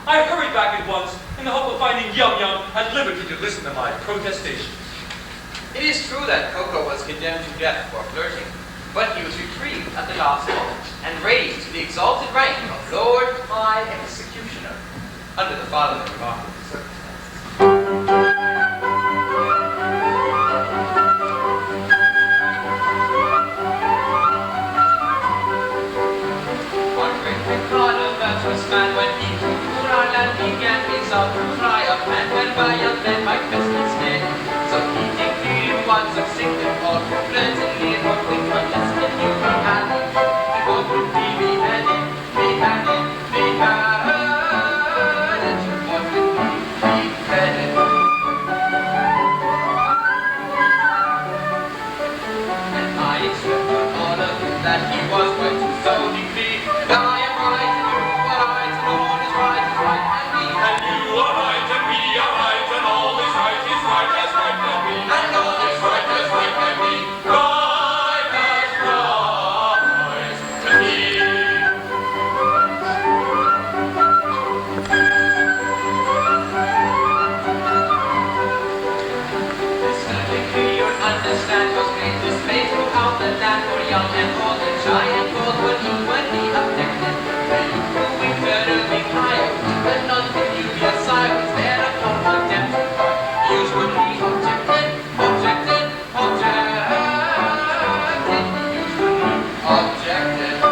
I hurried back at once in the hope of finding Yum Yum at liberty to listen to my protestations. It is true that Coco was condemned to death for flirting, but he was retrieved at the last moment and raised to the exalted rank of Lord High Executioner under the following remarkable circumstances. Man when he took Quran and began his out to cry up and went by and led by Christmas Day. So he declared one succinct and called for friends and lead for quick unless when you be happy. And what would be beheaded, beheaded, beheaded. What would be beheaded? And I expect on all of you that he was going to so decree. I am right and you are right and all is right and me. And you are right and we are right and all is right and me. And all is right and me. Right as right and me. This decree you understand was made displayed throughout the land for young and old and shy and bold were equally affected. The youth moving better being higher, but none can you be a silence thereupon condemned to God. Usually objected, objected, objected, usually objected.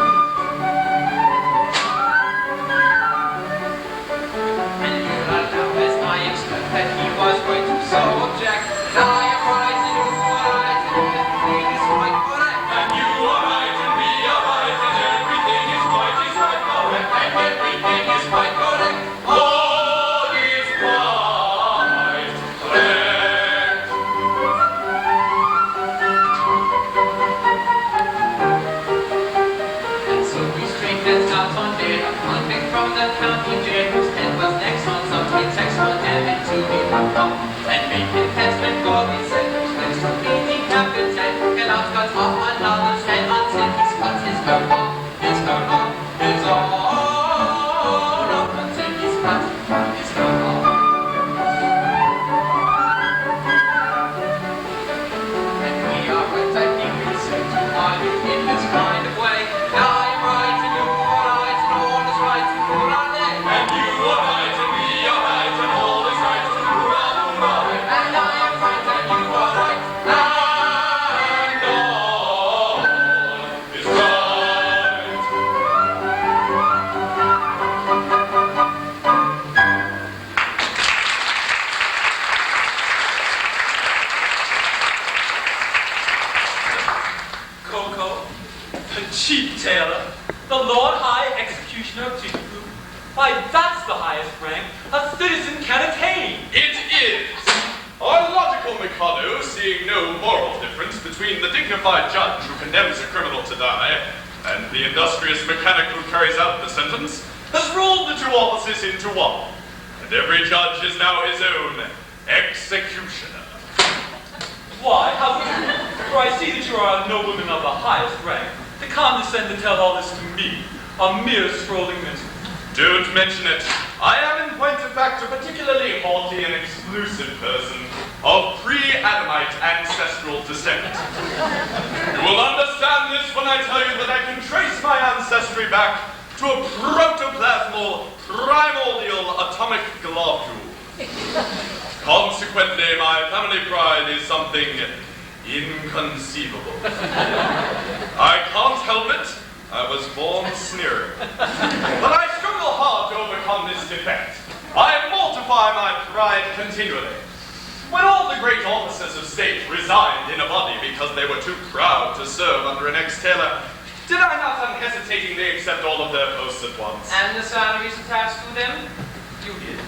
And you are now as I expect that he was going to so object. I am right and you are right and everything is quite correct. And you are right and we are right and everything is quite correct. And everything is quite correct. All is quite correct. And so we straightened out on day a convict from the county jail whose head was next on some pretext condemned to be locked up and make his headsman go be sent next to be decapitated and outcut off another's head until he's cut his hair off, his hair off, his all up until he's cut his hair off. And we are right, I think we say to argue in this kind of way. I am right and you are right and all is right and you are there. And you are right and we are right and all is right. And I am right and you are right. And all is right. Coco, the chief tailor, the Lord High Executioner of Nanki-Poo. Why, that's the highest rank a citizen can attain. It is. Our logical Mikado, seeing no moral difference between the dignified judge who condemns a criminal to die and the industrious mechanic who carries out the sentence, has ruled the two offices into one, and every judge is now his own executioner. Why, how could you? For I see that you are a nobleman of the highest rank, to condescend to tell all this to me, a mere strolling minstrel. Don't mention it. I am, in point of fact, a particularly haughty and exclusive person of pre-Adamite ancestral descent. You will understand this when I tell you that I can trace my ancestry back to a protoplasmal, primordial atomic globule. Consequently, my family pride is something inconceivable. I can't help it. I was born sneering. But I struggle hard to overcome this defect. I mortify my pride continually. When all the great officers of state resigned in a body because they were too proud to serve under an ex-tailor, did I not unhesitatingly accept all of their posts at once? And the salaries attached to them? You did.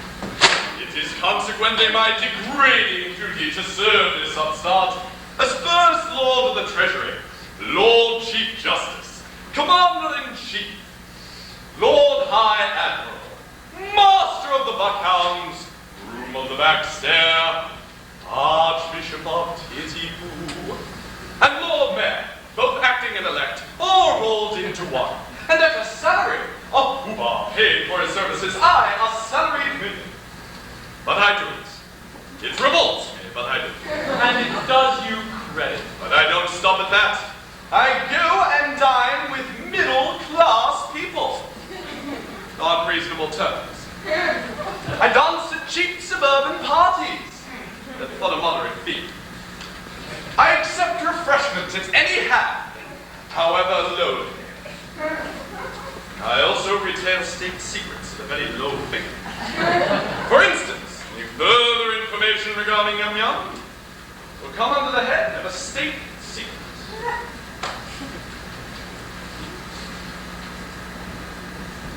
It is consequently my degrading duty to serve this upstart as First Lord of the Treasury, Lord Chief Justice, Commander-in-Chief, Lord High Admiral, Master of the Buckhounds, Groom of the Back Stair, Archbishop of Nanki-Poo, and Lord Mayor, both acting and elect, all rolled into one. And at a salary of Pooh-Bah paid for his services, I, a salaried minion. For instance, any further information regarding Yum Yum will come under the head of a state secret.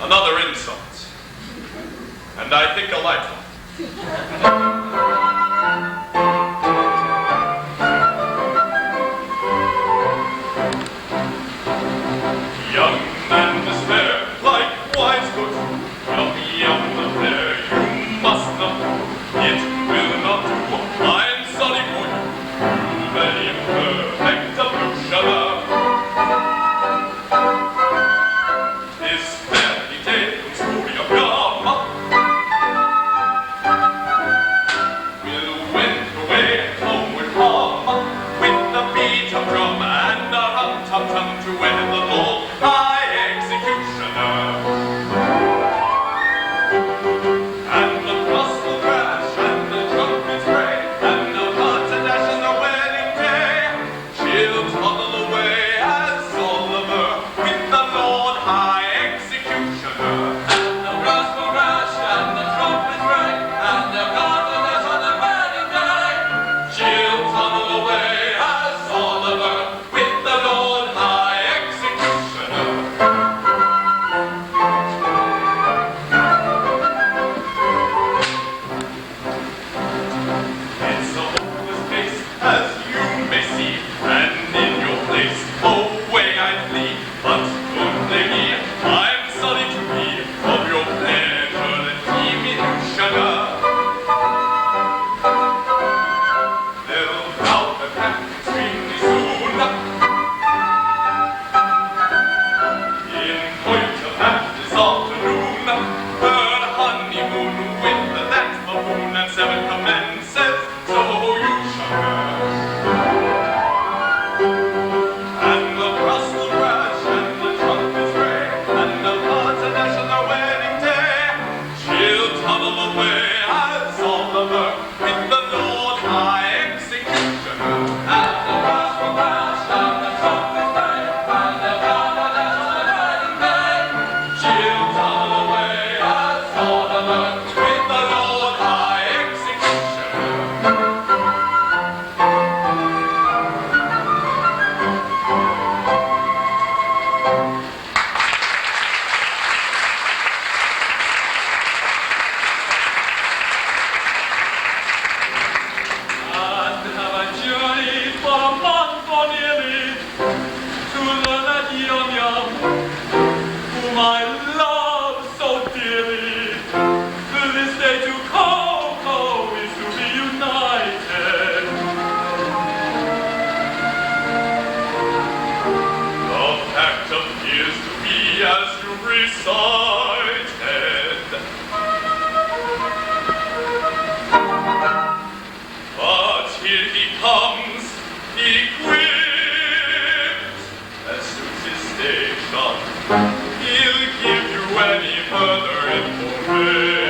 Another insult, and I think a light one. Young and despair, like wines go through. Yum Yum affair, you must not do. It will not do. I'm sorry for you. You very imperfect ablutioner. This fairy tale story of Yum will wend away and homeward hum with the beat of drum and a rum-tum-tum to wed the Lord High Executioner. And the cross will crash and the trumpets bray and the hearts and dash on the wedding day. She'll toddle away as Oliver with the Lord High Executioner. And the brass will crash and the trumpets ring and the hearts and dash on the wedding day. She'll toddle away as Oliver with the Lord High Executioner. It's a hopeless case, as you may see, and in your place away I'd flee. But good lady, I'm sorry to be of your pleasure the diminutioner. They'll doubt the pack extremely soon. In point of fact, this afternoon, her honeymoon with that buffoon at 7 commences, so you shall hear. And the brass will crash and the trumpets ray and the hearts and dash on the wedding day. She'll toddle away as Oliver with the Lord High Executioner. And the brass will crash and the trumpets ring and the hearts and dash on the wedding day. She'll toddle away as Oliver with the Lord High Executioner. And have I journeyed for a month or nearly to learn that Yum Yum, whom I love so dearly, this day to Coco is to be united. The fact appears to be as you recited. But here he comes, equipped, as suits his station. He'll give you any further information.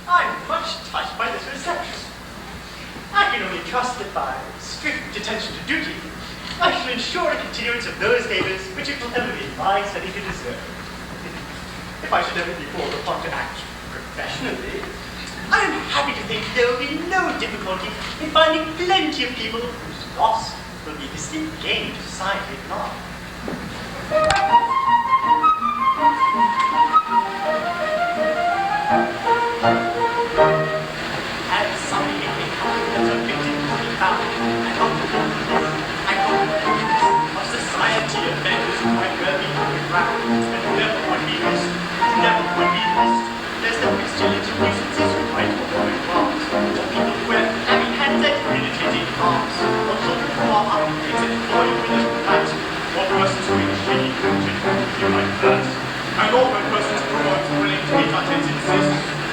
I'm much touched by this reception. I can only trust that by strict attention to duty, I shall ensure a continuance of those favors which it will ever be my study to deserve. If I should ever be called upon to act professionally, I am happy to think there will be no difficulty in finding plenty of people whose loss will be distinct gain to society at large. As something in the country that are victims to be found, I hope of society offenders who might well be underground and never would be missed, There's no pestilential nuisances who might avoid wrongs, or people who have having hands at irritating arms, or children who are architects and employed with a plant, or persons who in shady country like that, and all the persons who are willing to meet our tendencies,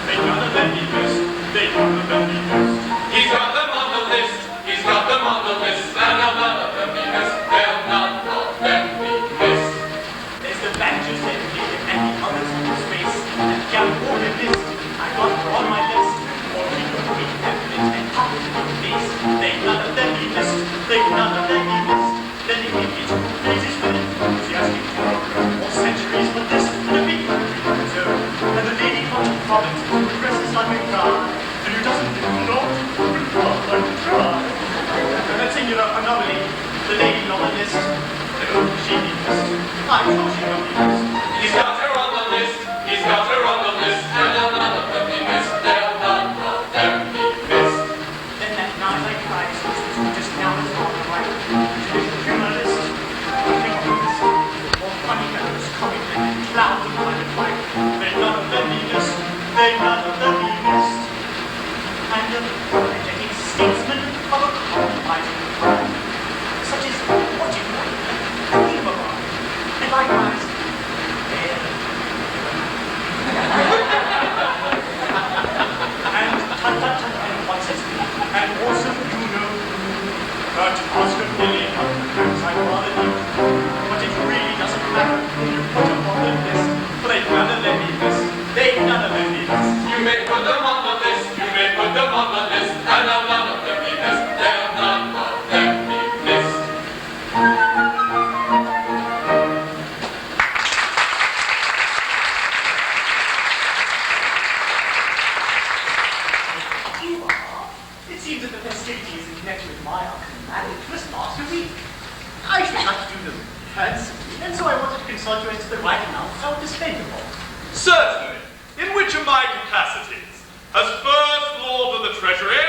they none of them be missed, they none of them be missed. He's got them on the list, he's got them on the list, and none of them be missed, they'll none of them be missed. There's the badgers that give and the others in the space, and young water list, I got on my list, or people who be evident and public in the face, they none of them be missed, they none of them be missed. Then the idiot who praises with enthusiastic joy, or centuries for this, and a big country to preserve, and the lady from the province who dresses like a guy, and who doesn't do not like to try. And that singular anomaly, the lady on the list, she be missed. I thought she would be missed. He's got her on the list, he's got her on the list, and none of them be missed, they'll none of them be missed. Then that night I cried, who just now is on the right, traditional journalist, or funny fellows, comic men, clowns of blinded light, they none of them be missed, they none of them be missed. And a energetic statesman of a compromising kind, such as what you call it, Pooh-Bah, and likewise, and and what says me, and also you know that Oscar Billy I'd rather do, but it really doesn't matter who you put them on the list, for they none of them be missed, they none of them be missed. You may put them on the list, you may put them on the list, and none of them be missed, they'll none of them be missed. It seems that the festivities in connection with my upcoming marriage must last a week. I should like to do them handsomely, and so I wanted to consult you as to the right amount I would spend upon. Certainly. In which of my capacities? As First Lord of the Treasury,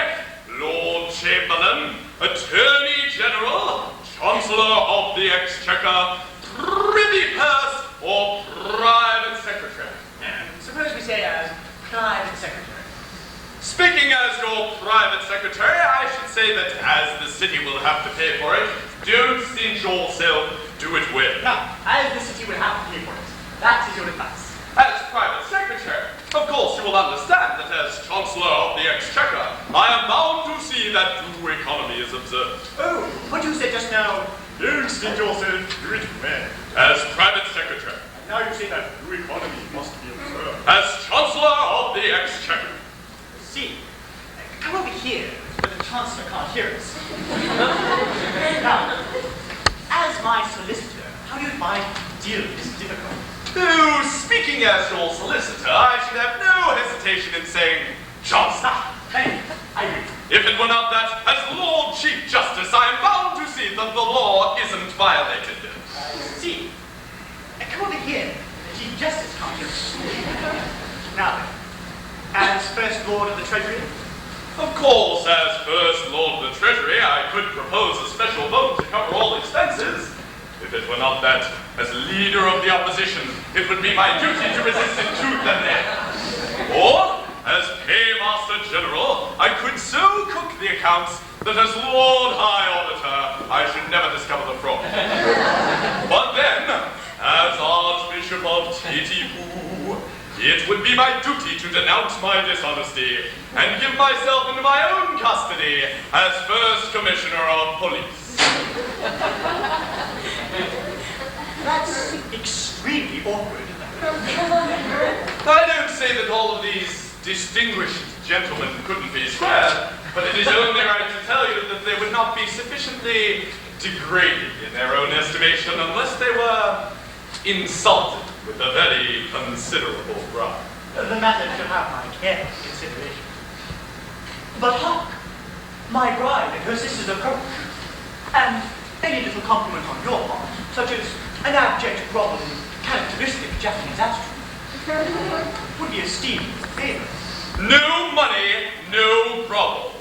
Lord Chamberlain, Attorney General, Chancellor of the Exchequer, Privy Purse, or Private Secretary? Suppose we say as private secretary. Speaking as your private secretary, I should say that as the city will have to pay for it, don't cinch yourself, do it well. Now, as the city will have to pay for it, that is your advice. As private secretary, of course you will understand that as Chancellor of the Exchequer, I am bound to see that due economy is observed. Oh, what you said just now, don't cinch yourself, do it well. As private secretary, And now you say that due economy must be observed. as Chancellor of the Exchequer, See, come over here, but the Chancellor can't hear us. Now, as my solicitor, how do you find deal with this difficulty? oh, speaking as your solicitor, I should have no hesitation in saying, Chancellor. Thank you. I agree. If it were not that, as Lord Chief Justice, I am bound to see that the law isn't violated. See, come over here. The Chief Justice can't hear us. Now then, as First Lord of the Treasury, Of course, as First Lord of the Treasury, I could propose a special vote to cover all expenses. If it were not that, as leader of the opposition, it would be my duty to resist in tooth and nail. Or, as Paymaster General, I could so cook the accounts that as Lord High Auditor, I should never discover the fraud. But then, as Archbishop of Nanki-Poo, it would be my duty to denounce my dishonesty and give myself into my own custody as First Commissioner of Police. that's extremely awkward. I don't say that all of these distinguished gentlemen couldn't be spared, but it is only right to tell you that they would not be sufficiently degraded in their own estimation unless they were insulted with a very considerable bribe. The matter shall have my careful consideration. But hark! My bride and her sisters approach, and any little compliment on your part, such as an abject groveling characteristic of Japanese attitude, would be esteemed as a favor. No money, no grovel.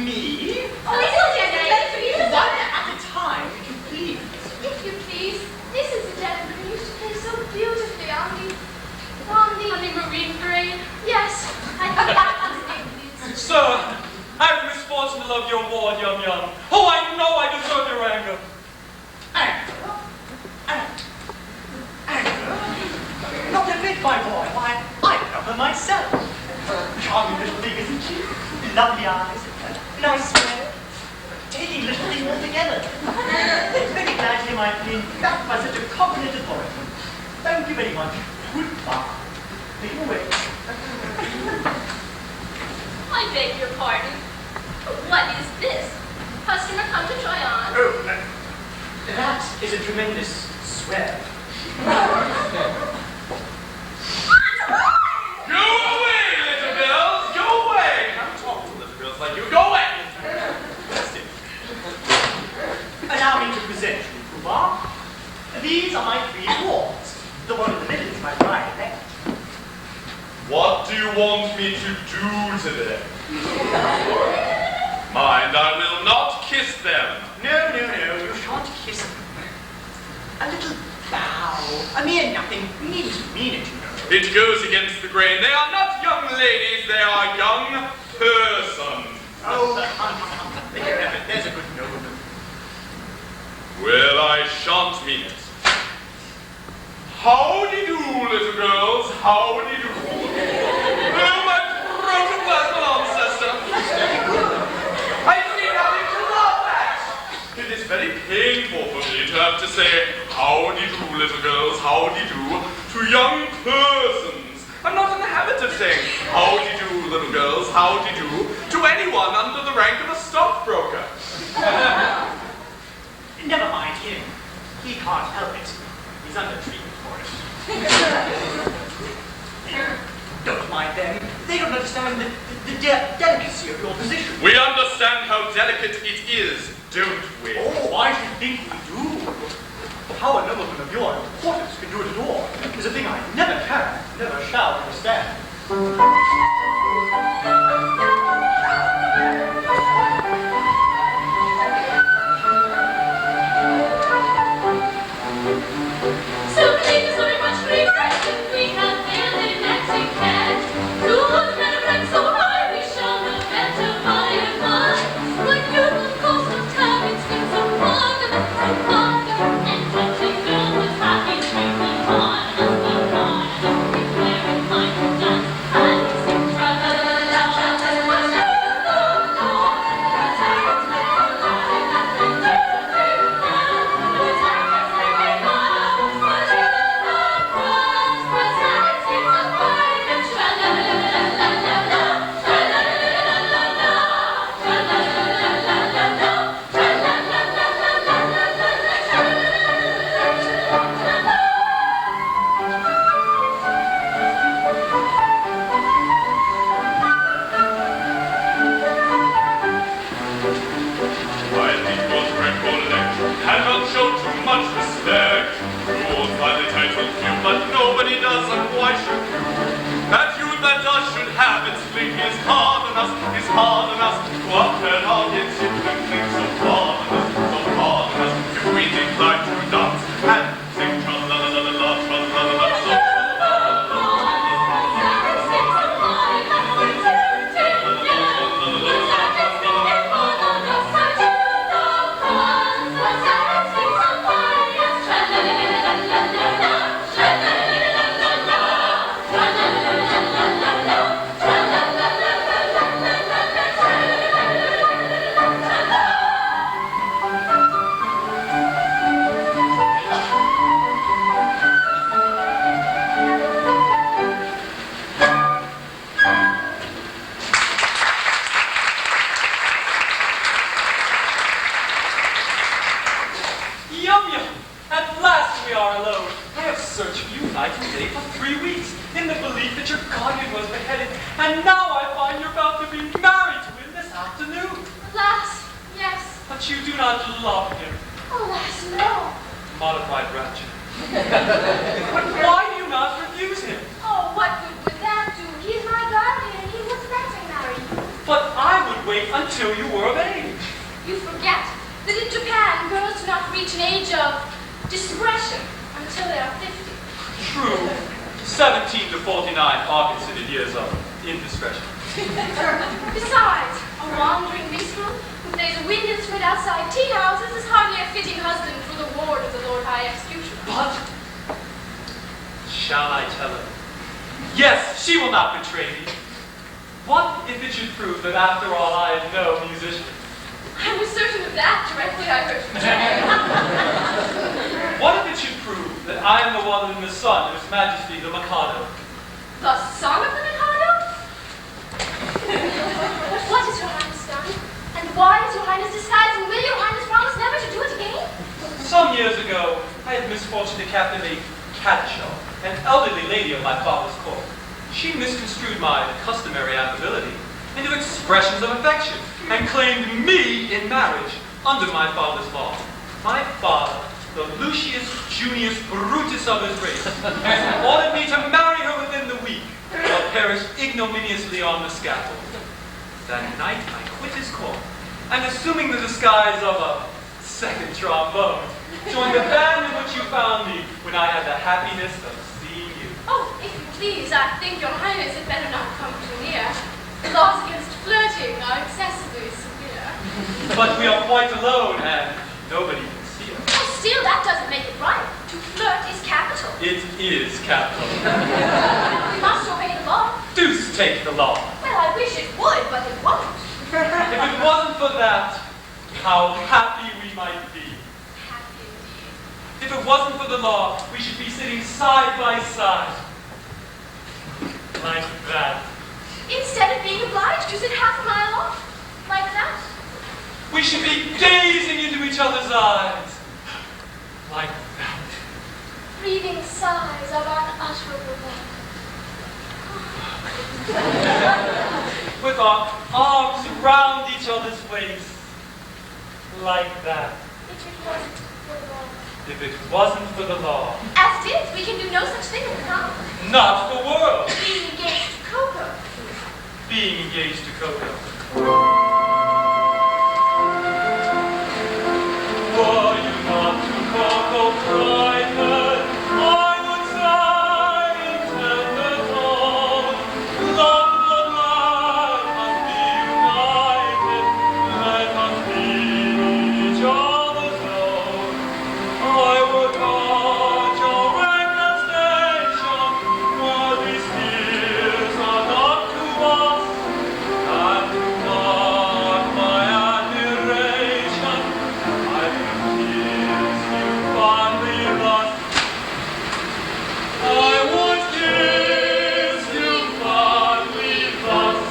me? Oh, this is just One at a time, if you please. If you please, this is the gentleman who used to play so beautifully on the marine parade. Yes, I think that was it. Sir, I have the misfortune to love your ward, Yum. Oh, I know I deserve your anger. Anger? Not a bit, my boy. Why, I love her myself. Charming little thing, isn't she? Lovely eyes, nice smile, taking little thing altogether. Very glad to hear my opinion backed by such a competent authority. Thank you very much. Goodbye. Take it away. I beg your pardon. What is this? Customer come to try on? Oh, that is a tremendous swear. Go away, little girls! Go away! I'm talking to little girls like you. Go away! That's it. Allow me to present you, Pooh-Bah. These are my 3 wards. The one in the middle is my bride elect. What do you want me to do today? Mind, I will not kiss them. No, you shan't kiss them. A little bow. A mere nothing. You needn't mean it, you know. It goes against the grain. They are not young ladies, they are young persons. Oh, there's a good nobleman. Well, I shan't mean it. Howdy-do, little girls, howdy-do. Oh, my protoplasmal ancestor. I see nothing to laugh at. It is very painful for me to have to say howdy-do, little girls, howdy-do to young persons. I'm not in the habit of saying howdy-do, little girls, howdy-do to anyone under the rank of a stockbroker. Never mind him. He can't help it. He's under treatment for it. Don't mind them. They don't understand the delicacy of your position. We understand how delicate it is, don't we? Oh, I should think we do. How a nobleman of your importance can do it at all is a thing I never can, never shall understand. So please is very much refreshing. We have daily Nancy cat. Who was better and so high we shall know better by and by. When you will call some time, it's been so long and touching girl was happy, drinking on, must be gone, must be very fine and done. And sing cannot show too much respect. Rules by the title few, but nobody does, and why should you? That you that does should have its fling is hard on us, is hard on us. Go up and I'll get you and think so hard on us, so hard on us. If we decline to dance and sing tra-la-la-la-la-la, tra-la-la-la-la-la. Yum. At last we are alone. I have searched for you night and day for 3 weeks in the belief that your guardian was beheaded, and now I find you're about to be married to him this afternoon. Alas, yes. But you do not love him. Alas, no. Modified rapture. But why do you not refuse him? Oh, what good would that do? He's my guardian and he would let me marry you. But I would wait until you were of age. You forget that in Japan, girls do not reach an age of discretion until they are 50. True. 17 to 49 are considered years of indiscretion. Besides, a wandering minstrel who plays a wind instrument outside tea houses is hardly a fitting husband for the ward of the Lord High Executioner. But shall I tell her? Yes, she will not betray me. What if it should prove that after all I am no musician? I was certain of that directly I heard you say. What if it should prove that I am the one in the son of His Majesty the Mikado? The son of the Mikado? What has your Highness done? And why has your Highness disguised? And will your Highness promise never to do it again? Some years ago, I had misfortune to captivate Catshaw, an elderly lady of my father's court. She misconstrued my customary affability into expressions of affection and claimed me in marriage under my father's law. My father, the Lucius Junius Brutus of his race, ordered me to marry her within the week or perish ignominiously on the scaffold. That night I quit his court and, assuming the disguise of a second trombone, joined the band in which you found me when I had the happiness of seeing you. Oh, if you please, I think your Highness had better not come too near. The laws against flirting are excessively severe. But we are quite alone and nobody can see us. Oh, still, that doesn't make it right. To flirt is capital. It is capital. We must obey the law. Deuce take the law. Well, I wish it would, but it won't. If it wasn't for that, how happy we might be. Happy indeed. If it wasn't for the law, we should be sitting side by side. Like that. Instead of being obliged to sit half a mile off, like that. We should be gazing into each other's eyes. Like that. Breathing sighs of unutterable love. With our arms round each other's waist. Like that. If it wasn't for the law. If it wasn't for the law. As it is, we can do no such thing in the common. Not the world. Being engaged to Coco. Being engaged to Coco. Were you not to Coco private, I would sigh in tender tone. Love the life must be united. Let us be each other's own. I would urge your renunciation, where these tears are not to us, and to mark my admiration. I will kiss you fondly thus. I would kiss you fondly thus.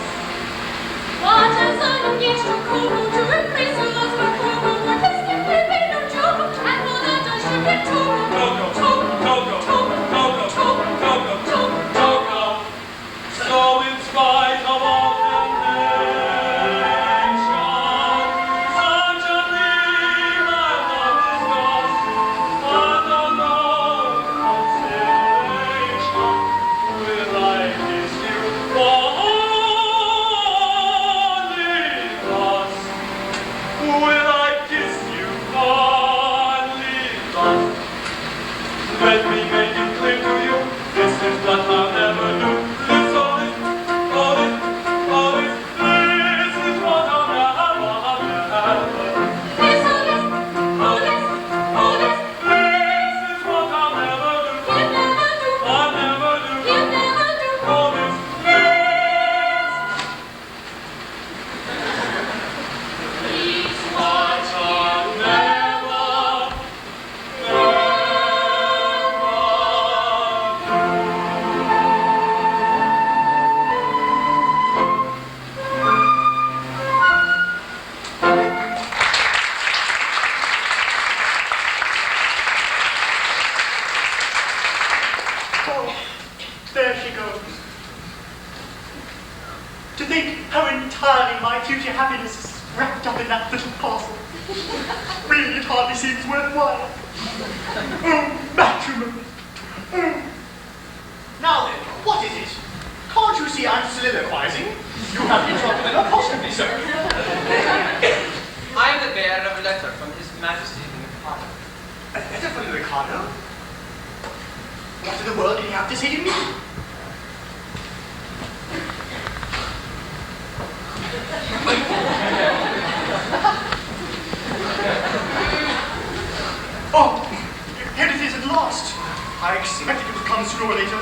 What has I engaged to Coco to replace her lost by Coco? What has been made no joke? And for that I should be Coco. Coco, Coco, Coco, Coco, Coco. So in spite of all temptation, such a thing my love is lost, under no consideration will I kiss you fondly thus. Will I kiss you fondly thus? Let me make it clear to you, this is what I'll never do. This, oh this, oh this, oh this, this is what I'll never do. This, oh this, oh this, oh this. This is what I'll never do. You never do. I'll never do. You never do. Oh this, Please what I'll never, never do. Oh, there she goes. To think how entirely my future happiness is wrapped up in that little parcel. Really, it hardly seems worthwhile. Oh, matrimony. Oh. Now then, what is it? Can't you see I'm soliloquizing? You have interrupted me apostrophe, sir. I am the bearer of a letter from His Majesty the Mikado. A letter from the Mikado? What in the world did he have to say to me? Oh, here it is at last. I expected it would come sooner or later.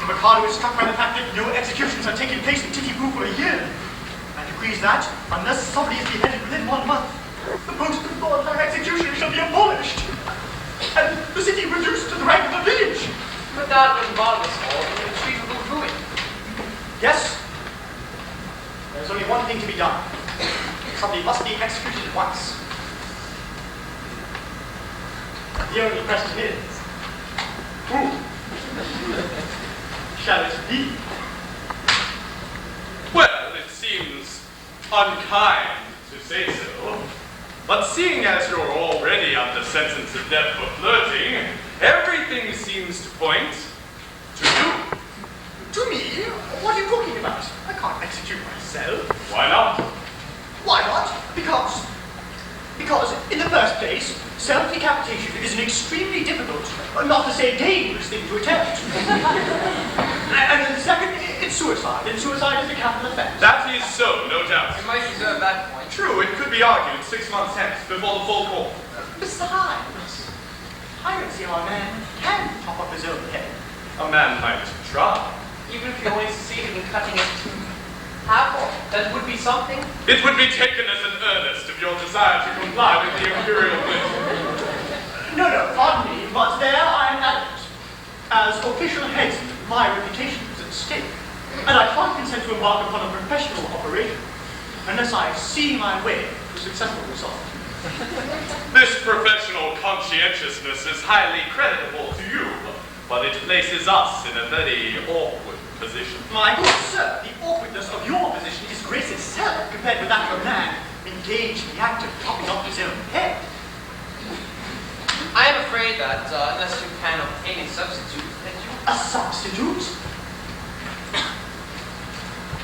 The Mikado is struck by the fact that no executions have taken place in Nanki-Poo for a year, and decrees that, unless somebody is beheaded within 1 month, the post of Lord High Executioner shall be abolished, and the city reduced to the rank of a village. But that would involve us all in irretrievable ruin. Yes, there's only one thing to be done. Somebody must be executed at once. The only question is, who shall it be? Well, it seems unkind to say so, but seeing as you're already under sentence of death for flirting, everything seems to point to you. To me? What are you talking about? I can't execute myself. Why not? Why not? Because, in the first place, self-decapitation is an extremely difficult, not to say dangerous thing to attempt. And in the second, it's suicide, and suicide is a capital offense. That is so, no doubt. You might reserve that point. True, it could be argued 6 months hence, before the full court. Besides, I don't see how a man can chop off his own head. A man might try. Even if you only succeeded in cutting it to half off, that would be something. It would be taken as an earnest of your desire to comply with the imperial wish. No, pardon me, but there I am adamant. As official headsman, my reputation is at stake, and I can't consent to embark upon a professional operation unless I see my way to successful result. This professional conscientiousness is highly creditable to you, but it places us in a very awkward position. My good sir, the awkwardness of your position is grace itself compared with that of a man engaged in the act of chopping off his own head. I am afraid that unless you can obtain a substitute, that you... A substitute?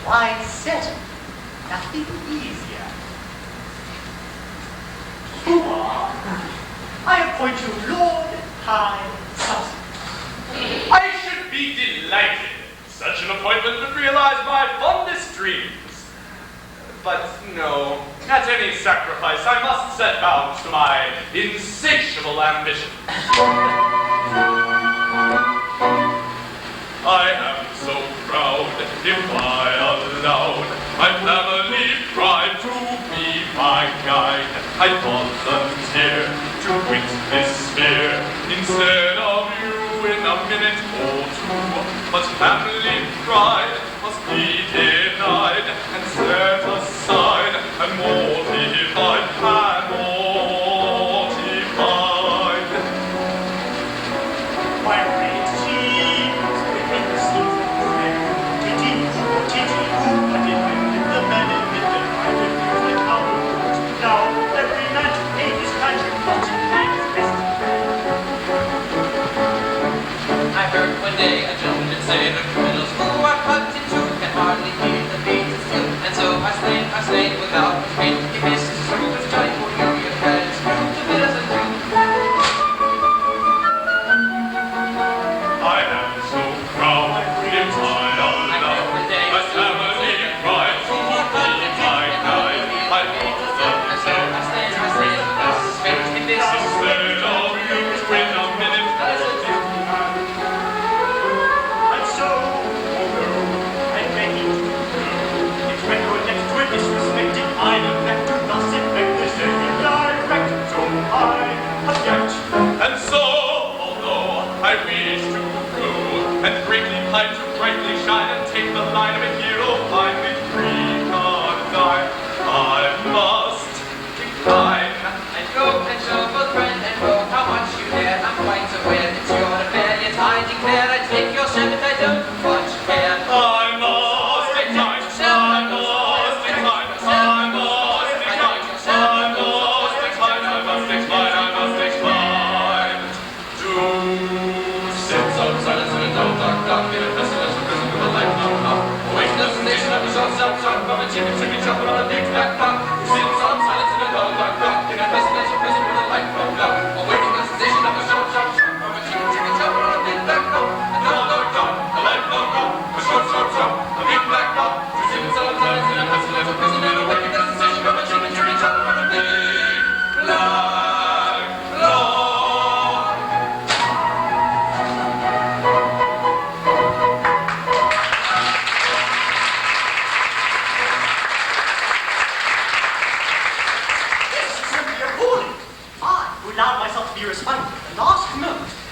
Why, certainly, nothing easier. Pooh-Bah, I appoint you Lord High Substitute. I should be delighted. Such an appointment would realize my fondest dreams. But no, at any sacrifice, I must set bounds to my insatiable ambition. I am so proud, if I allowed my family pride to be my guide, I'd volunteer to quit this sphere instead of you in a minute or two. But family pride must be denied and set aside and mortified and mortified. My great cheese, within the seas of bread, between who but it with the men in the I refuse the counterpart. Now every man to pay his tragic lot and his best. I heard one day a gentleman say the criminals who are cut in two can hardly hear the beat of steel. And so I slay without restraint. He misses his screw with giant for fury and had his screw to bit as a Jew. I am so proud, if I allowed my family pride to be my guide. I volunteer to quit this sphere instead of you in a minute or two. And so, I beg you, if record next to it is respected, I am back to nothing. chicken, chicken chop on a big black clock. Who sits on silence in a dog dog dog. In a presidential prison with a light bulb low. Awaiting the sensation of a short short shot. From a chicken, chicken chop on a big black clock. A dog dog dog, a light bulb low. A short short shot, a big black clock. Who sits on silence in a presidential prison with a awaiting the sensation of a chicken, chicken chop on a big black.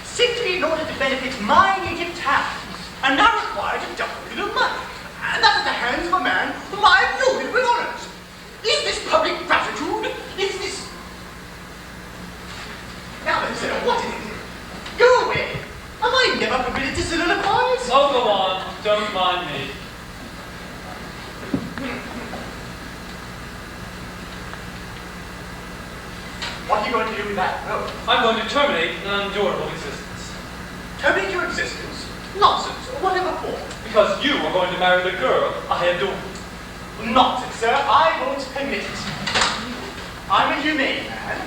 Simply in order to benefit my native town, and now required to double little money, and that at the hands of a man whom I have loaded with honors. Is this public gratitude? Is this... Now then, sir, what is it? Go away! Am I never permitted to soliloquize? Oh, go on. Don't mind me. What are you going to do with that? No. I'm going to terminate an unendurable existence. Terminate your existence? Nonsense, whatever for. Because you are going to marry the girl I adore. Nonsense, sir. I won't permit it. I'm a humane man,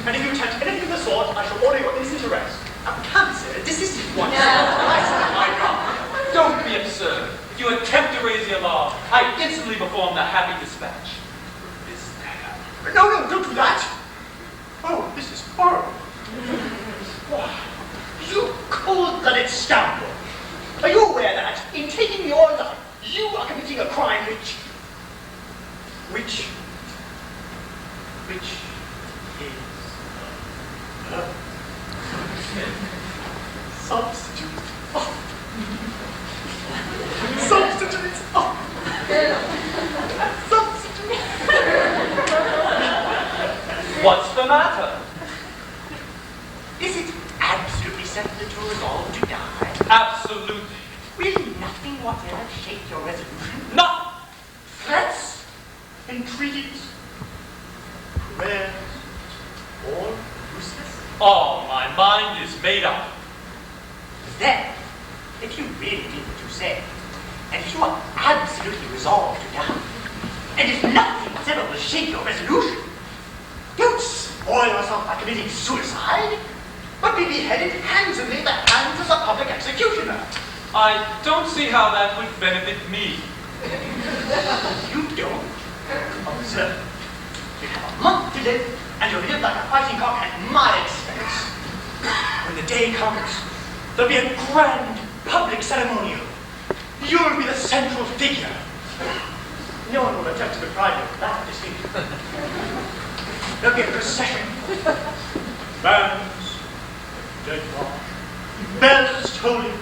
and if you attempt anything of the sort, I shall order your instant arrest. Now, cancer, this isn't what I said, my God. Don't be absurd. If you attempt to raise the alarm, I instantly perform the happy dispatch. No, don't do that. Oh, this is horrible. Why, you cold-blooded scoundrel. Are you aware that, in taking your life, you are committing a crime which is substitute. Oh. Substitute. Oh. Substitute. What's the matter? Is it absolutely certain that you're resolved to die? Absolutely. Will nothing whatever shake your resolution? Nothing. Threats, entreaties, prayers, all useless? Oh, my mind is made up. Then, if you really mean what you say, and if you are absolutely resolved to die, and if nothing whatever will shake your resolution, don't spoil yourself by committing suicide, but be beheaded handsomely at the hands of a public executioner. I don't see how that would benefit me. You don't? Observe. You have a month to live, and you'll live like a fighting cock at my expense. When the day comes, there'll be a grand public ceremonial. You'll be the central figure. No one will attempt to deprive you of that distinction. There'll be a procession. Bands, dead march, bells tolling,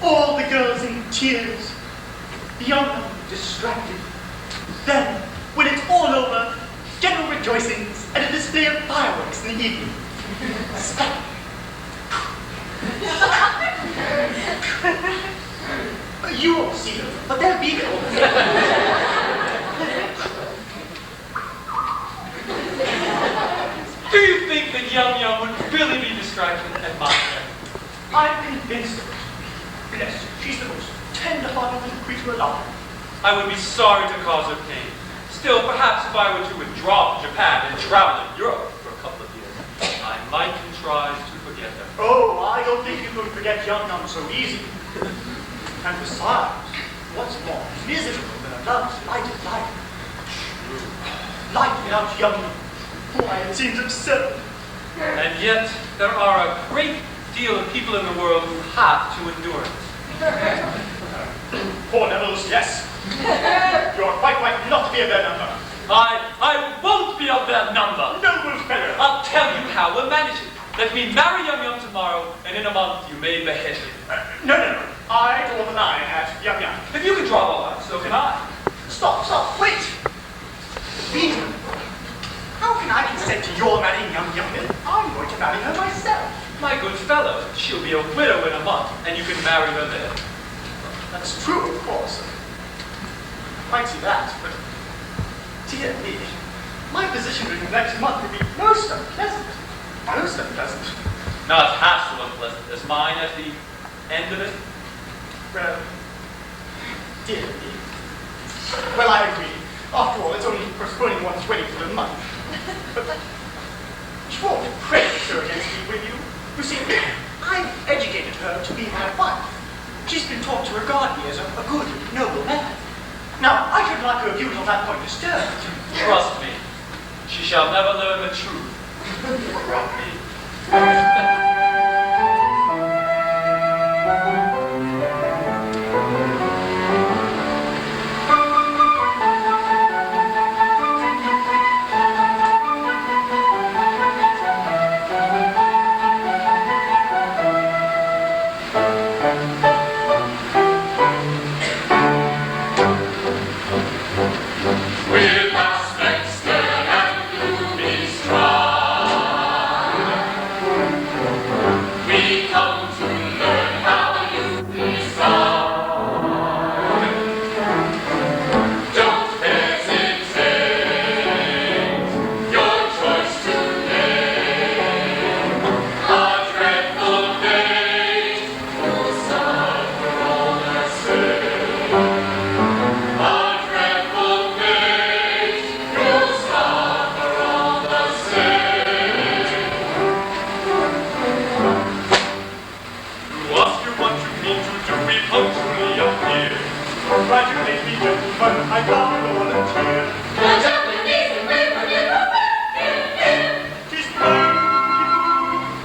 all the girls in tears, the young men distracted. Then, when it's all over, general rejoicings and a display of fireworks in the evening. You won't see them, but they'll be there all the time. Do you think that Yum Yum would really be distracted at my end? I'm convinced of it. Bless her, she's the most tender-hearted little creature alive. I would be sorry to cause her pain. Still, perhaps if I were to withdraw from Japan and travel in Europe for a couple of years, I might contrive to forget her. Oh, I don't think you could forget Yum Yum so easy. And besides, what's more miserable than a love's lighted life? Life without Yum Yum. Why, it seems absurd. And yet, there are a great deal of people in the world who have to endure it. Poor devils, yes. You're quite right not to be of their number. I won't be of their number. Noble fellow. I'll tell you how we'll manage it. Let me marry Yum Yum tomorrow, and in a month you may behead me. No. I draw the line at Yum Yum. If you can draw the line, so can I. Stop, wait. Beaton, how can I consent to your marrying Yum Yum if I'm going to marry her myself? My good fellow, she'll be a widow in a month, and you can marry her then. That's true, of course. I might see that, but dear me, my position during the next month would be most unpleasant. Most unpleasant. Not half so unpleasant as mine at the end of it. Well, dear me. Well, I agree. After all, it's only postponing one's wedding for a month. But she won't prejudice her against me, will you? You see, I've educated her to be my wife. She's been taught to regard me as a good, noble man. Now, I should like her views on that point disturbed. Trust me, she shall never learn the truth from me. Congratulate me, gentlemen, I got a volunteer. The Japanese and paper never Tis blue.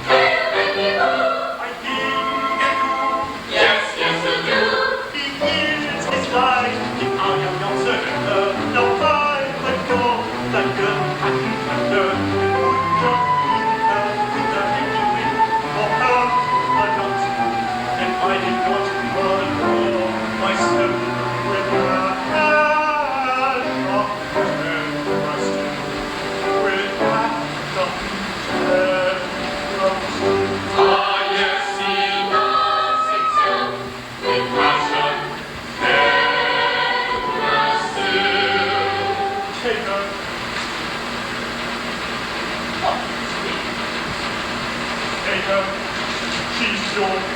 I hear you. Yes, yes, I do. He hears his life. If I am not certain her, now I let go. That girl hadn't learned. Would not leave her with the heavy for her or not. And I did not murder myself with her hand of trust. With that of trust. Ah, yes, he Loves himself with passion. Take her. What is Take her. She's yours.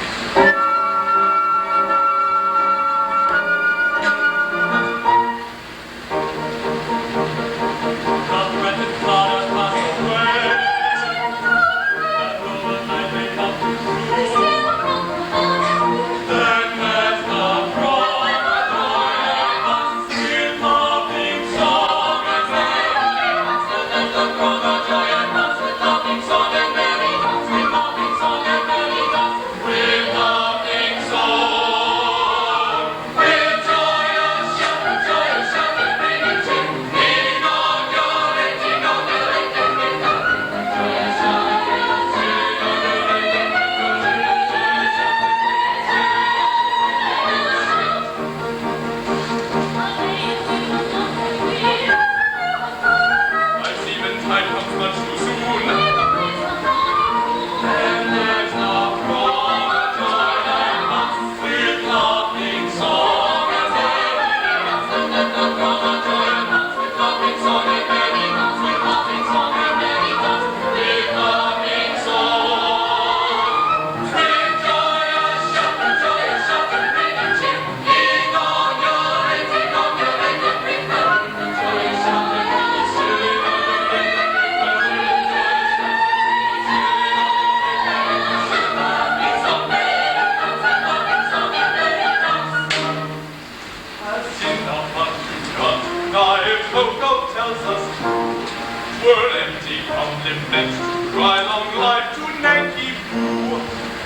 Cry long life to Nanki-Poo,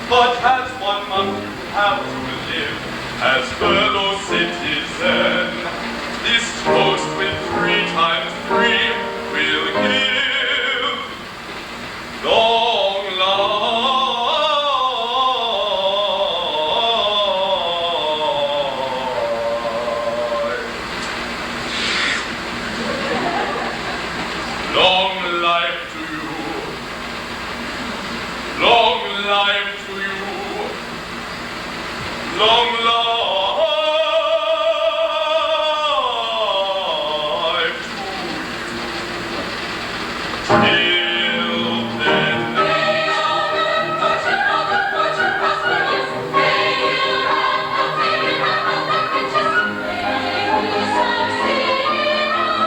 but as one must have to live as fellow citizen, this toast with 3 times 3 will give long life. Long life to you. Long life to you. Long life to you. Till then. May all good fortune prosper us. May you have the riches. May we succeed in all.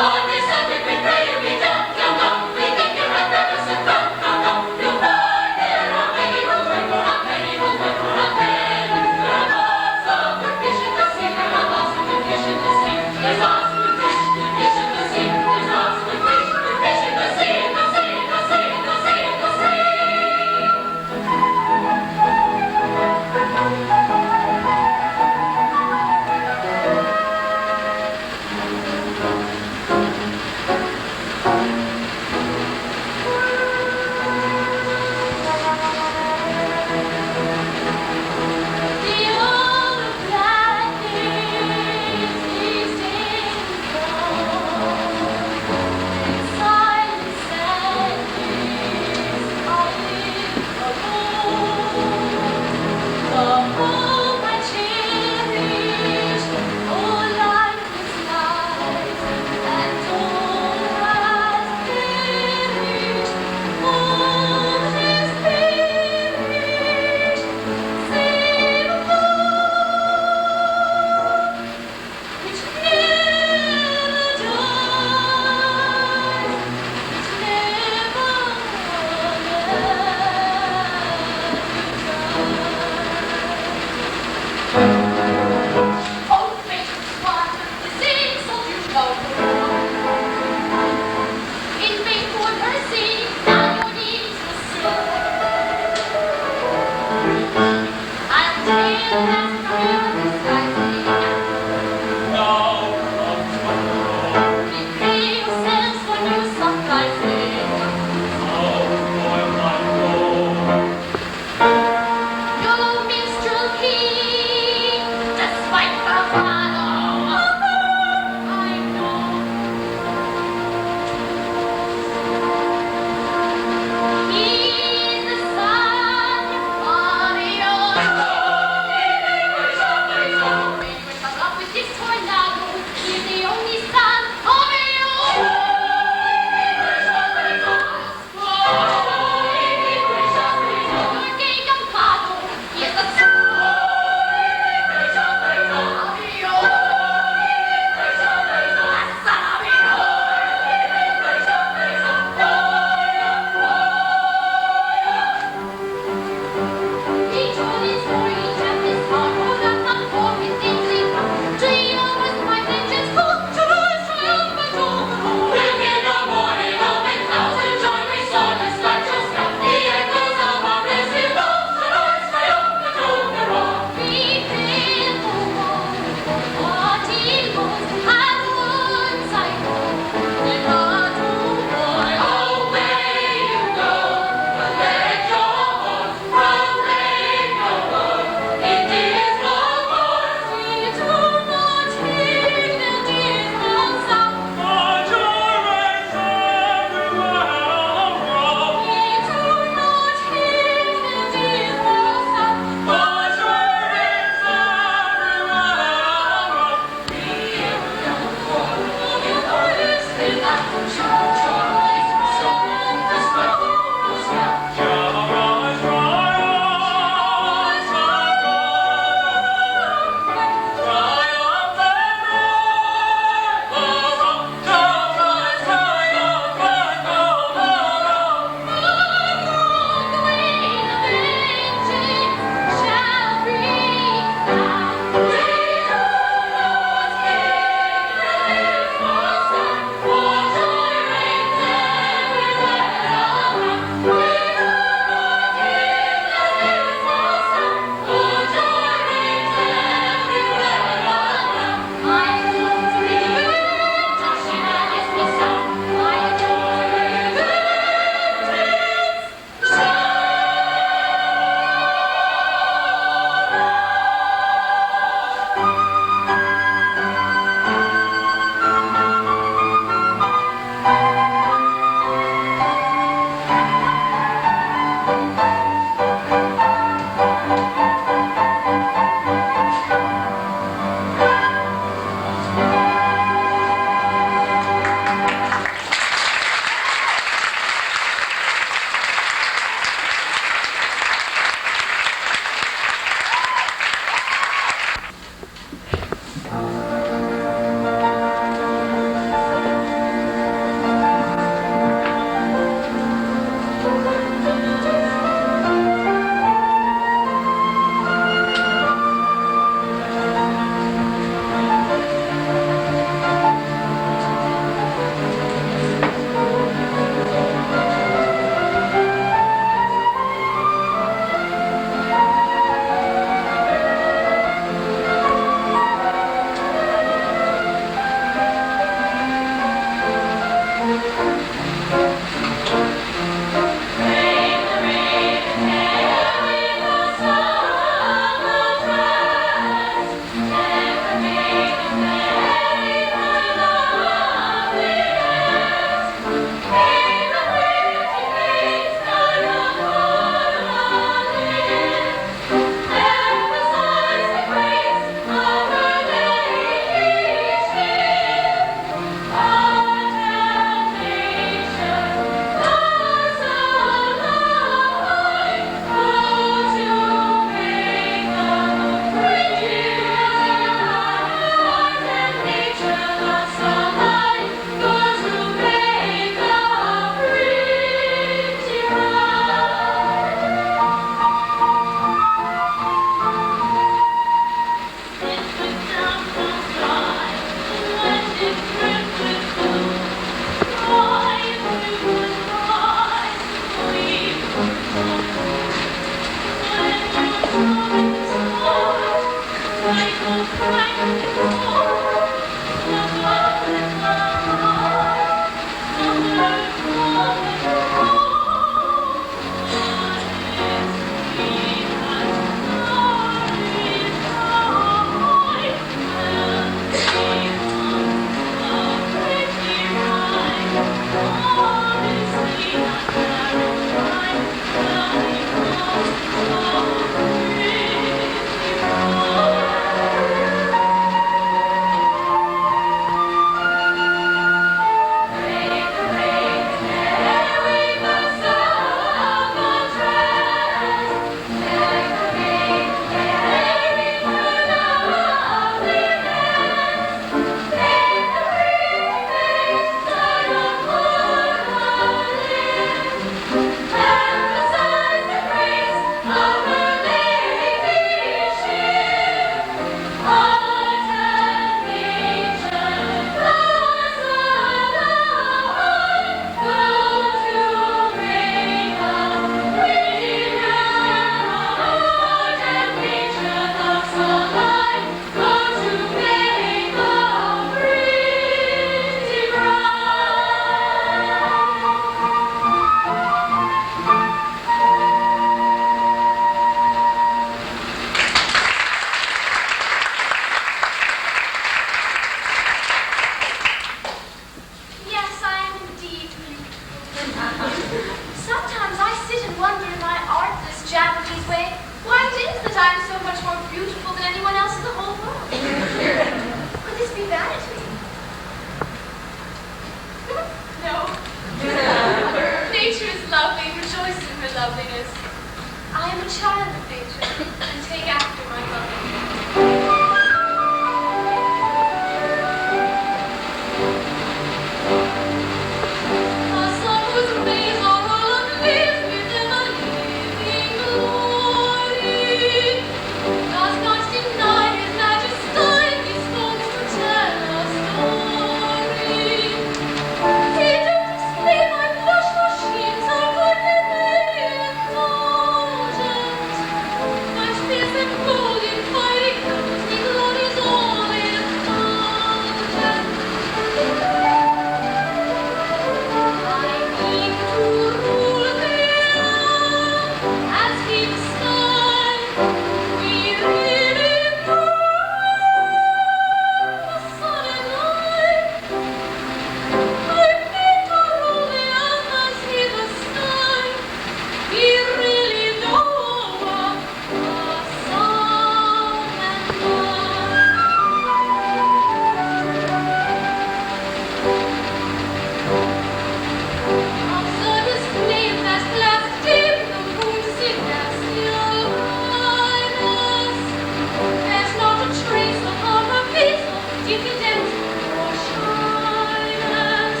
did condemn your shyness.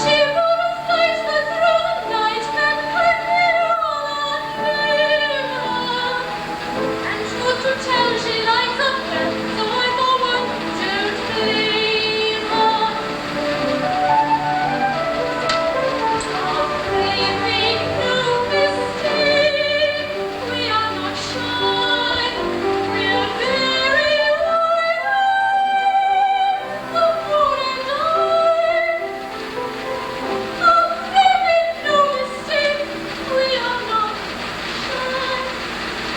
She would have faced her through the night, kept her near and near. And truth to tell, she likes a friend, so I thought, don't blame her. Oh, pray make no mistake, we are not shy, we are very wide awake, the moon and I. Oh, pray make no mistake, we are not shy,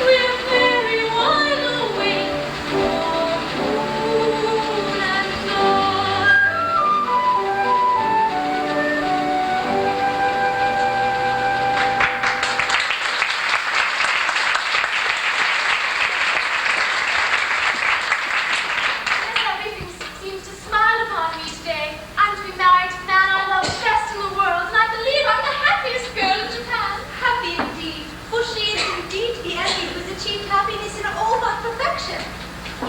we are very wide awake, the moon and I. Everything seems to smile upon me today. I'm to be married to the man I love best in the world, and I believe I'm the happiest girl in Japan. Happy indeed, for she is indeed the enemy who has achieved happiness in all but perfection.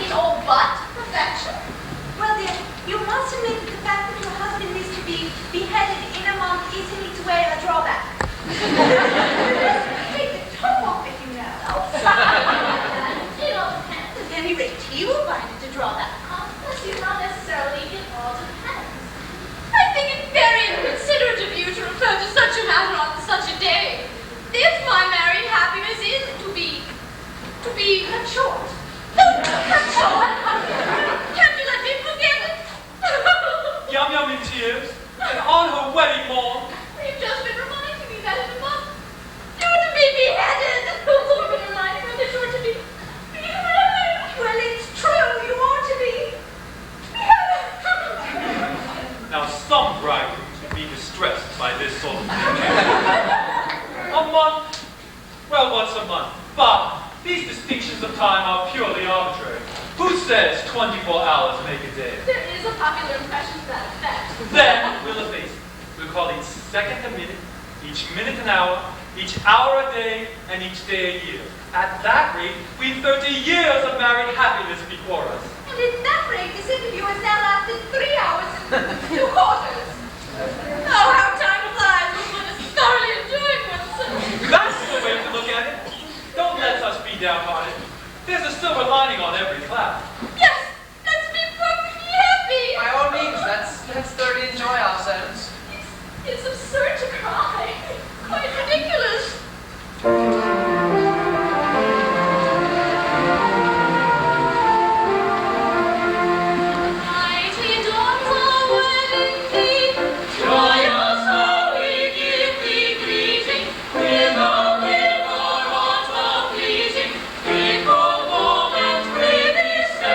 In all but perfection. Well, dear, you must admit that the fact that your husband is to be beheaded in a month is in its way a drawback. Take the top off it, you know. It all depends. At any rate, he will find it a drawback. Honestly, not necessarily. It all depends. I think it very inconsiderate of you to refer to such a matter on such a day. If my married happiness is to be cut short. Cut short? Can't you let me forget it? Yum Yum in tears, and on her wedding morn, You've just been reminding me that in a month you're to be beheaded. You've been reminding me that you're to be beheaded. Well, it's true, you ought to be. now some bridegrooms would be distressed by this sort of thing. A month? Well, what's a month? Bah! These distinctions of time are purely arbitrary. Who says 24 hours make a day? There is a popular impression to that effect. Then we'll efface it. We'll call each second a minute, each minute an hour, each hour a day, and each day a year. At that rate, we've 30 years of married happiness before us. And at that rate, this interview has now lasted 3 hours and 2 quarters. Oh, how time flies when one is thoroughly enjoying oneself. That's the way to look at it. Don't let us be downhearted. There's a silver lining on every cloud. Yes, let's be perfectly happy. By all means, let's thoroughly enjoy ourselves. It's absurd to cry. Quite ridiculous. Mighty dawns our wedding eve, joyous are we give thee greeting, with our hearts are pleasing, we go home and pray thee stay.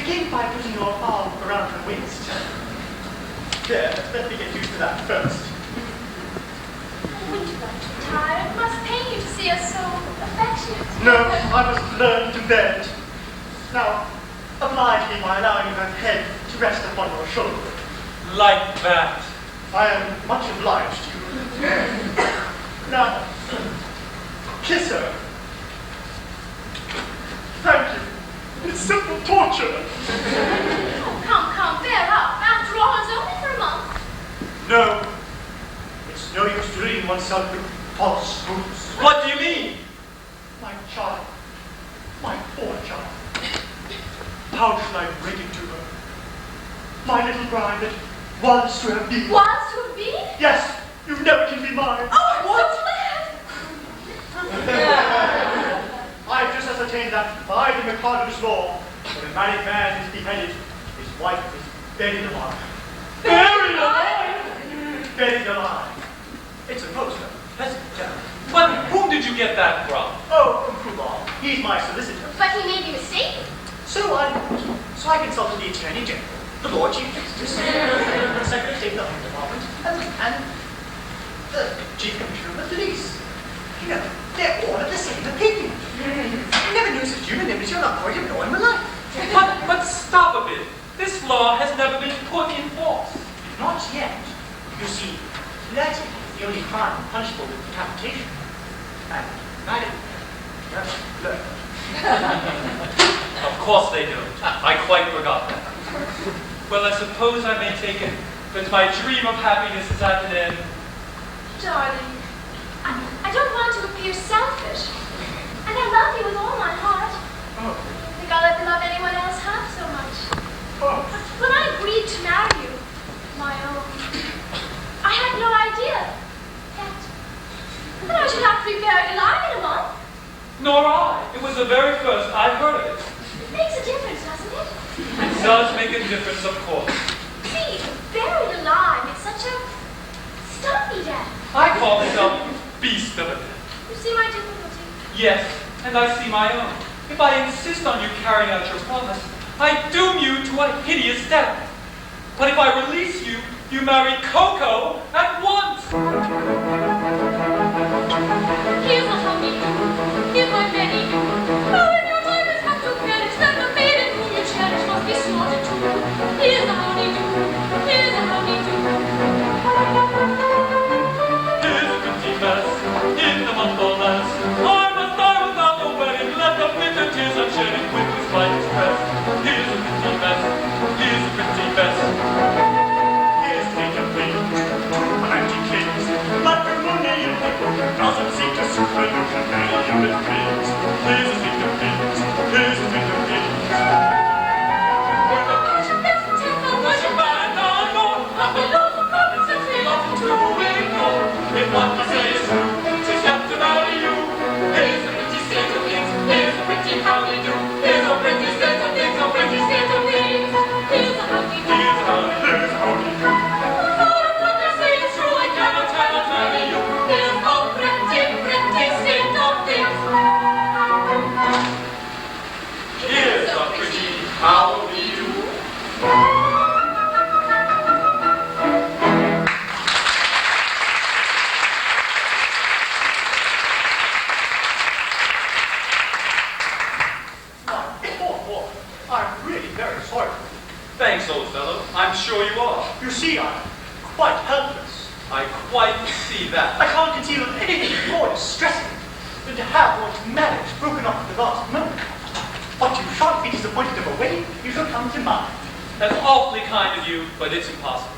begin by putting your arm around her waist. There, let me get used to that first. Wouldn't you like to retire? It must pain you to see us so affectionate. No, I must learn to bend. Now, oblige me by allowing her head to rest upon your shoulder. Like that. I am much obliged to you. Now, kiss her. Thank you. It's simple torture. Oh, come, bear up. After all, it's only for a month. No. It's no use deluding oneself with false hopes. What do you mean? My child. My poor child. How shall I break it to her? My little bride that was to have been. Was to have been? Yes, you never can be mine. Oh, I'm so glad. I've just ascertained that by the Mikado's law, when a married man is beheaded, his wife is buried alive. Buried alive? Buried alive. It's a most unpleasant term. But whom did you get that from? Oh, from Pooh-Bah. He's my solicitor. But he may be mistaken. So I consulted the Attorney General, the Lord Chief Justice, the Secretary of State of the Home Department, and the Chief Commissioner of the Police. You know, they're all of the same opinion. I never knew such unanimity on a point of law in my life. But stop a bit. This law has never been put in force. Not yet. You see, flirting is the only crime punishable with decapitation. And married just flirt. Of course they don't. I quite forgot that. Well, I suppose I may take it that my dream of happiness is at an end. Darling, I don't want to appear selfish. And I love you with all my heart. Oh. I think I'll ever love anyone else half so much. Oh. When I agreed to marry you, my own, I had no idea that I should have to be buried alive in a month. Nor I. It was the very first I've heard of it. It makes a difference, doesn't it? It does make a difference, of course. See, buried alive is such a stuffy death. I call it a beast of a death. You see my difficulty? Yes, and I see my own. If I insist on you carrying out your promise, I doom you to a hideous death. But if I release you, you marry Coco at once. Here's a honey, here's my many. Oh, in your time has had to perish, that the maiden whom you cherish must be slaughtered too. Here's a honeydew, here's a honeydew. Here's a pretty mess, in the month or less. I must die without a wedding, let the bitter tears I'm shedding quick with flight express. Here's a pretty mess, here's a pretty mess. Here's take a plea, plenty kings, matrimonial people, doesn't seem to suit the look of many human beings. Here's a take of kings, here's a take of kings. With a passion that's intense, much a bad Lord, I belong to prophets and we love to ignore. If what you say is true, tis enough to marry you. Here's a pretty state of things, here's a pretty how we do. Here's a pretty state of things, a pretty state of things. Here's a honeydew. Here's a honey. Here's a honeydew. Oh, if what you say is true, I cannot marry you. Here's a pretty state of things. Here's a pretty how we do. I'm really very sorry. Thanks, old fellow. I'm sure you are. You see, I'm quite helpless. I quite see that. I can't conceive of anything more distressing than to have one's marriage broken off at the last moment. But you shan't be disappointed of a way you shall come to mine. That's awfully kind of you, but it's impossible.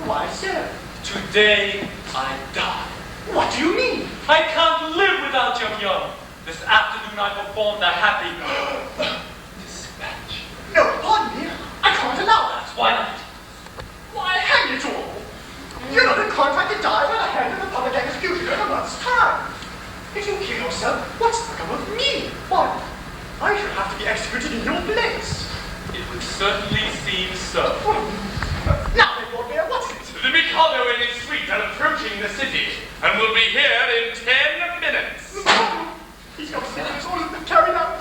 Why, sir? Today, I die. What do you mean? I can't live without Young Young. This afternoon I performed the happy dispatch. No, pardon me. I can't allow that. Why not? Why, hang it all. You're not in contract to die by the hand of the public executioner in a month's time. If you kill yourself, what's the become of me? Why, I should have to be executed in your place. It would certainly seem so. Now, then, Lord Mayor, what's it? The Mikado and his suite are approaching the city, and will be here in 10 minutes. He's got serious orders to carry out.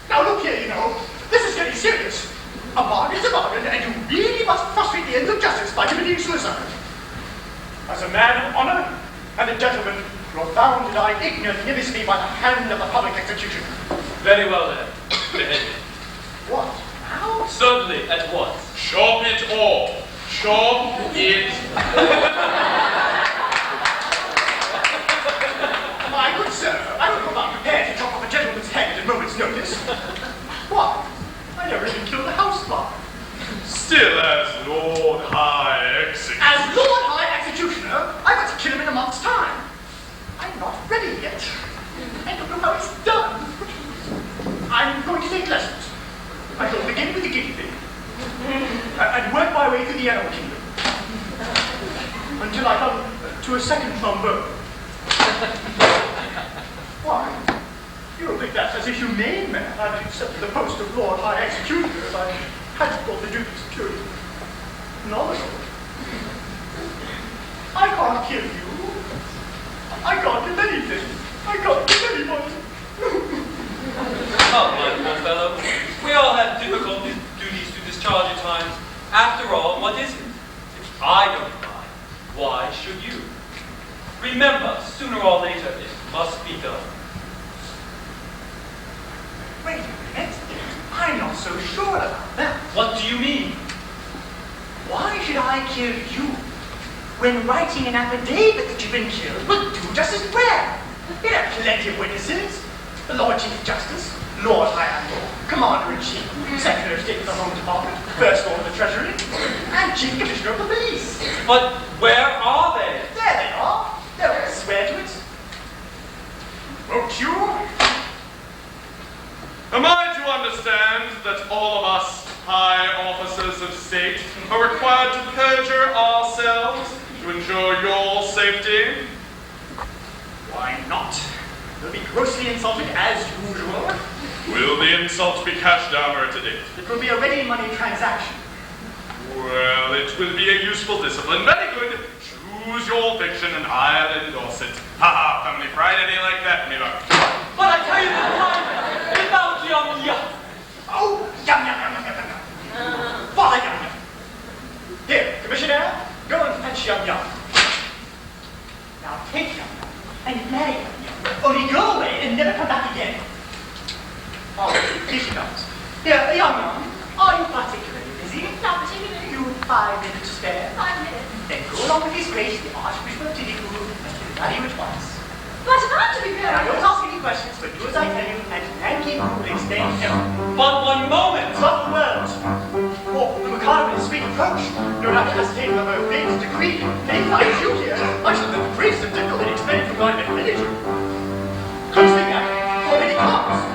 Now, look here, you know. This is getting serious. A bargain is a bargain, and you really must frustrate the ends of justice by committing suicide. As a man of honor and a gentleman, profound did I ignorantly miss me by the hand of the public executioner. Very well then. Behead me. What? How? Certainly, at once. Chop it all. Chop it. My good sir, I don't know about prepared to chop off a gentleman's head at a moment's notice. Why? I never even killed a house fly. Still as Lord High Executioner. As Lord High Executioner, I got to kill him in a month's time. I'm not ready yet. I don't know how it's done. I'm going to take lessons. I shall begin with the guinea pig and work my way through the animal kingdom until I come to a second trombone. Why? You'll think that as a humane man I'd accepted the post of Lord High Executioner if I hadn't got the duty of security. Nominal. I can't kill you. I can't kill anything. I can't kill anyone. Come, my poor fellow. We all have difficult duties to discharge at times. After all, what is it? If I don't mind, why should you? Remember, sooner or later, it must be done. Wait a minute. I'm not so sure about that. What do you mean? Why should I kill you when writing an affidavit that you've been killed will do just as well? There are plenty of witnesses. The Lord Chief Justice, Lord High Admiral, Commander-in-Chief, Secretary of State of the Home Department, First Lord of the Treasury, and Chief Commissioner of the Police. But where are they? There they are. They'll all swear to it. Won't you? Am I to understand that all of us high officers of state are required to perjure ourselves to ensure your safety? Why not? They'll be grossly insulted as usual. Will the insult be cashed down or at a date? It will be a ready money transaction. Well, it will be a useful discipline. Very good. Choose your fiction and I'll endorse it. Ha family pride, anything like that, Mila. But I tell you the time, without yum. Oh, yum, yum, yum, yum, yum, yum. Father Yum Yum. Here, Commissioner, go and fetch Yum Yum. Now take Yum Yum and marry Yum Yum. Only go away and never come back again. Oh, here she comes. Here, Yum Yum, are you particularly busy? Not particularly. You 5 minutes to spare? 5 minutes. Then go along with His Grace, the Archbishop of Nanki-Poo, and he'll marry you at once. But if I'm to be Now, married. don't ask any questions, but do as I tell you, and Nanki-Poo will explain everything. But one moment! Not the words. For the Mikado in his sweet approach, no doubt hesitating over a great decree, may find you here. I shall have the greatest of difficulty in explaining from my village. Close the gap, for many comes.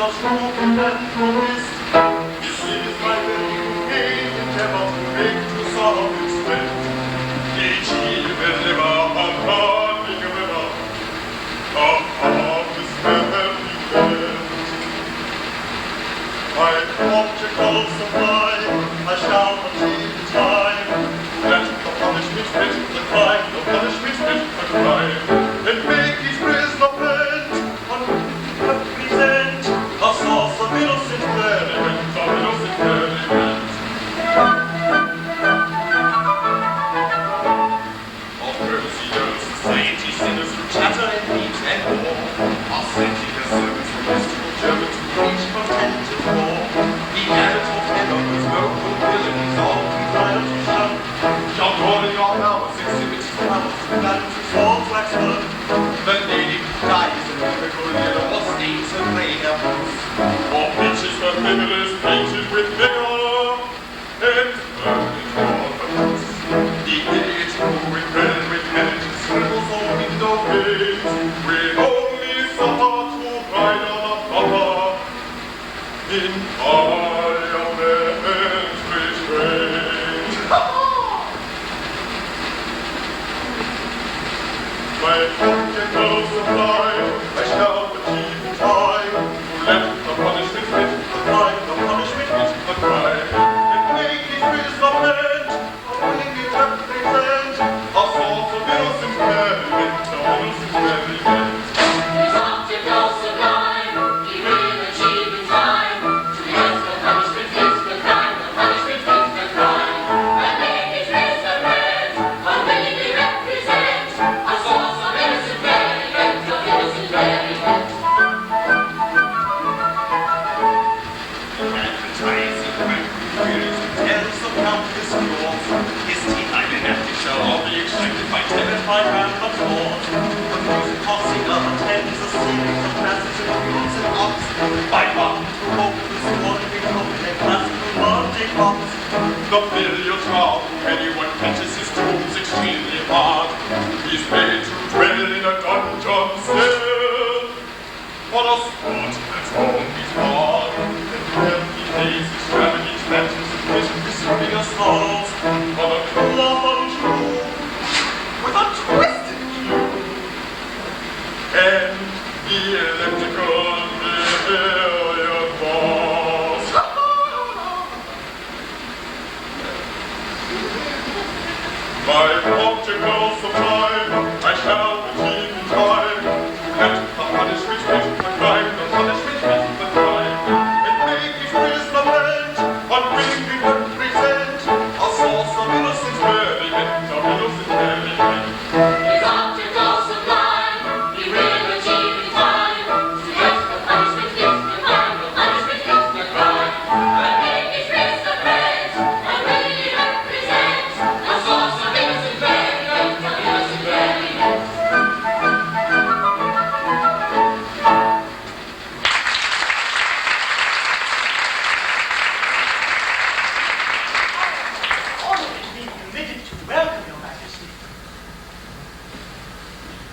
of smoke and then mist. This is my very great endeavor to make to solve its strength. Each even liver upon the river upon this heavenly bed. My optical supply I shall achieve in time. Let the punishment fit the crime, the punishment fit the crime, and make each prisoner bent on represent a source of innocent merriment, of innocent merriment. Of courtesy, society sinners who chatter and meet and war are sending a service from mystical German to preach content and war. The merit of heaven was noble villains, all desire to shun. Jump all in your hours, exhibit his powers, balance his falls wax blood. The lady dies in typical yellow stains her gray apples. Or peaches her figures painted with vigor and burning ornaments. The idiot who with penitence scribbles on window panes will only suffer to ride on a papa in Parliament's restraint. My optical supply I shall achieve in time to let the punishment fit the crime, the punishment fit the crime, and make each prisoner bent on willingly represent a source of innocent merriment, of innocent merriment. His optical sublime, he will achieve in time to let the punishment fit the crime, the punishment fit the crime, and make his prisoner bent on willingly represent a source of innocent merriment, of innocent merriment. Advertising requires tells of countless flaws. His teeth I didactic shall all be extracted by terrified round applause. The music tossing of attends a series of passes and wheels and ups. By button to hopeless wandering hope in a classical Monday box. The billiard hall, anyone catches his tools extremely hard. He's made to dwell in a dungeon cell. What a sport that's all he's hard. And where he plays extravagant matches and mischievous figure stalls on a cloven shoe with a twisted cue. And the elliptical billiard balls. My optical supply I shall achieve in time. Let the punishment fit the crime, the punishment fit the crime, and make each prisoner bent on willingly represent a source of innocent merriment, of innocent merriment. His optical sublime, he will achieve in time to let the punishment fit the crime, the punishment fit the crime, and make his prisoner bent on willingly represent a source of innocent merriment, of innocent merriment. Honor is being permitted to welcome your Majesty.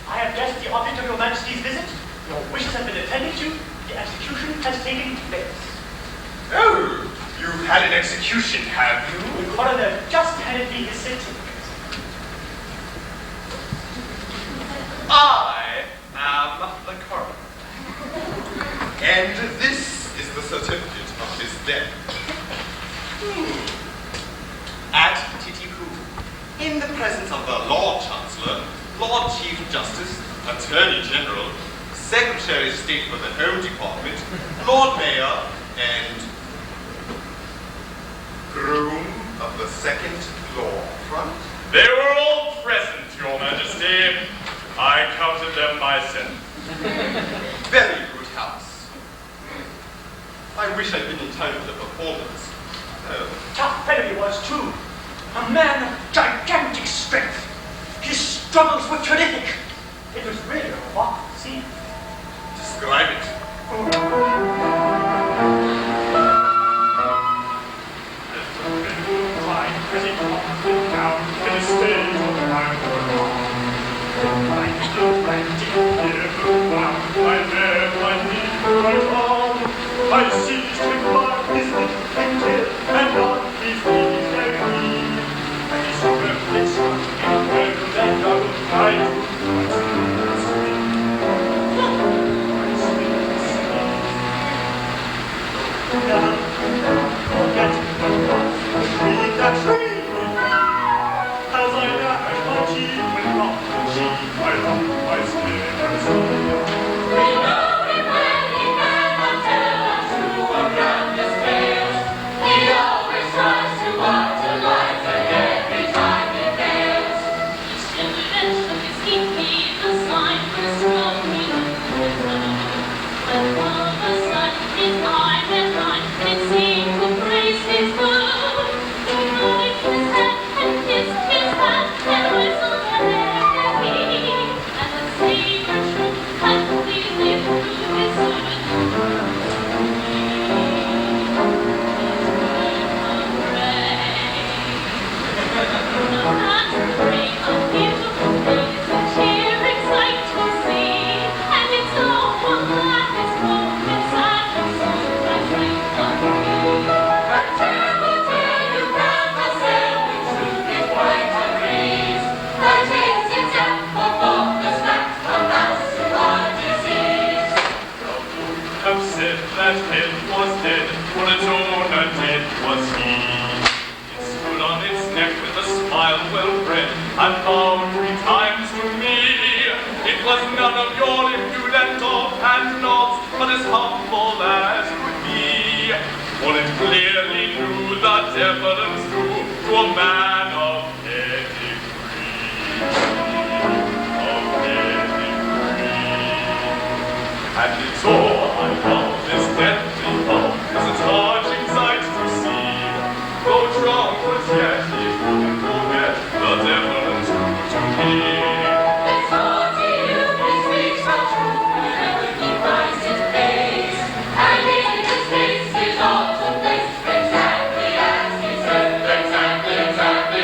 I have guessed the object of your Majesty's visit. Your wishes have been attended to. The execution has taken place. Oh, you've had an execution, have you? The coroner just handed me his certificate. I am the coroner. And this is the certificate of his death. At Nanki-Poo, in the presence of the Lord Chancellor, Lord Chief Justice, Attorney General, Secretary of State for the Home Department, Lord Mayor, and Groom of the second floor front. They were all present, Your Majesty. I counted them myself. Very good house. I wish I'd been in time for the performance. Tough fellow he was too. A man of gigantic strength. His struggles were terrific. It was really a remarkable scene. Describe it. Fine, pretty down in a state of mind. My deep, my deep, my left, my knee, my arm. said that head was dead, for its owner dead was he. It stood on its neck with a smile well bred, and bowed 3 times to me. It was none of your impudent offhand nods, but as humble as could be. For it clearly knew the deference due to a man of pedigree. And it saw I found this deadly foe as a charging sight to see. Though drunk was yet, he couldn't forget the deference due to me. It's all to you, this speaks so true, whenever he finds his place. And in his face is all to place, exactly as he said, exactly as he said.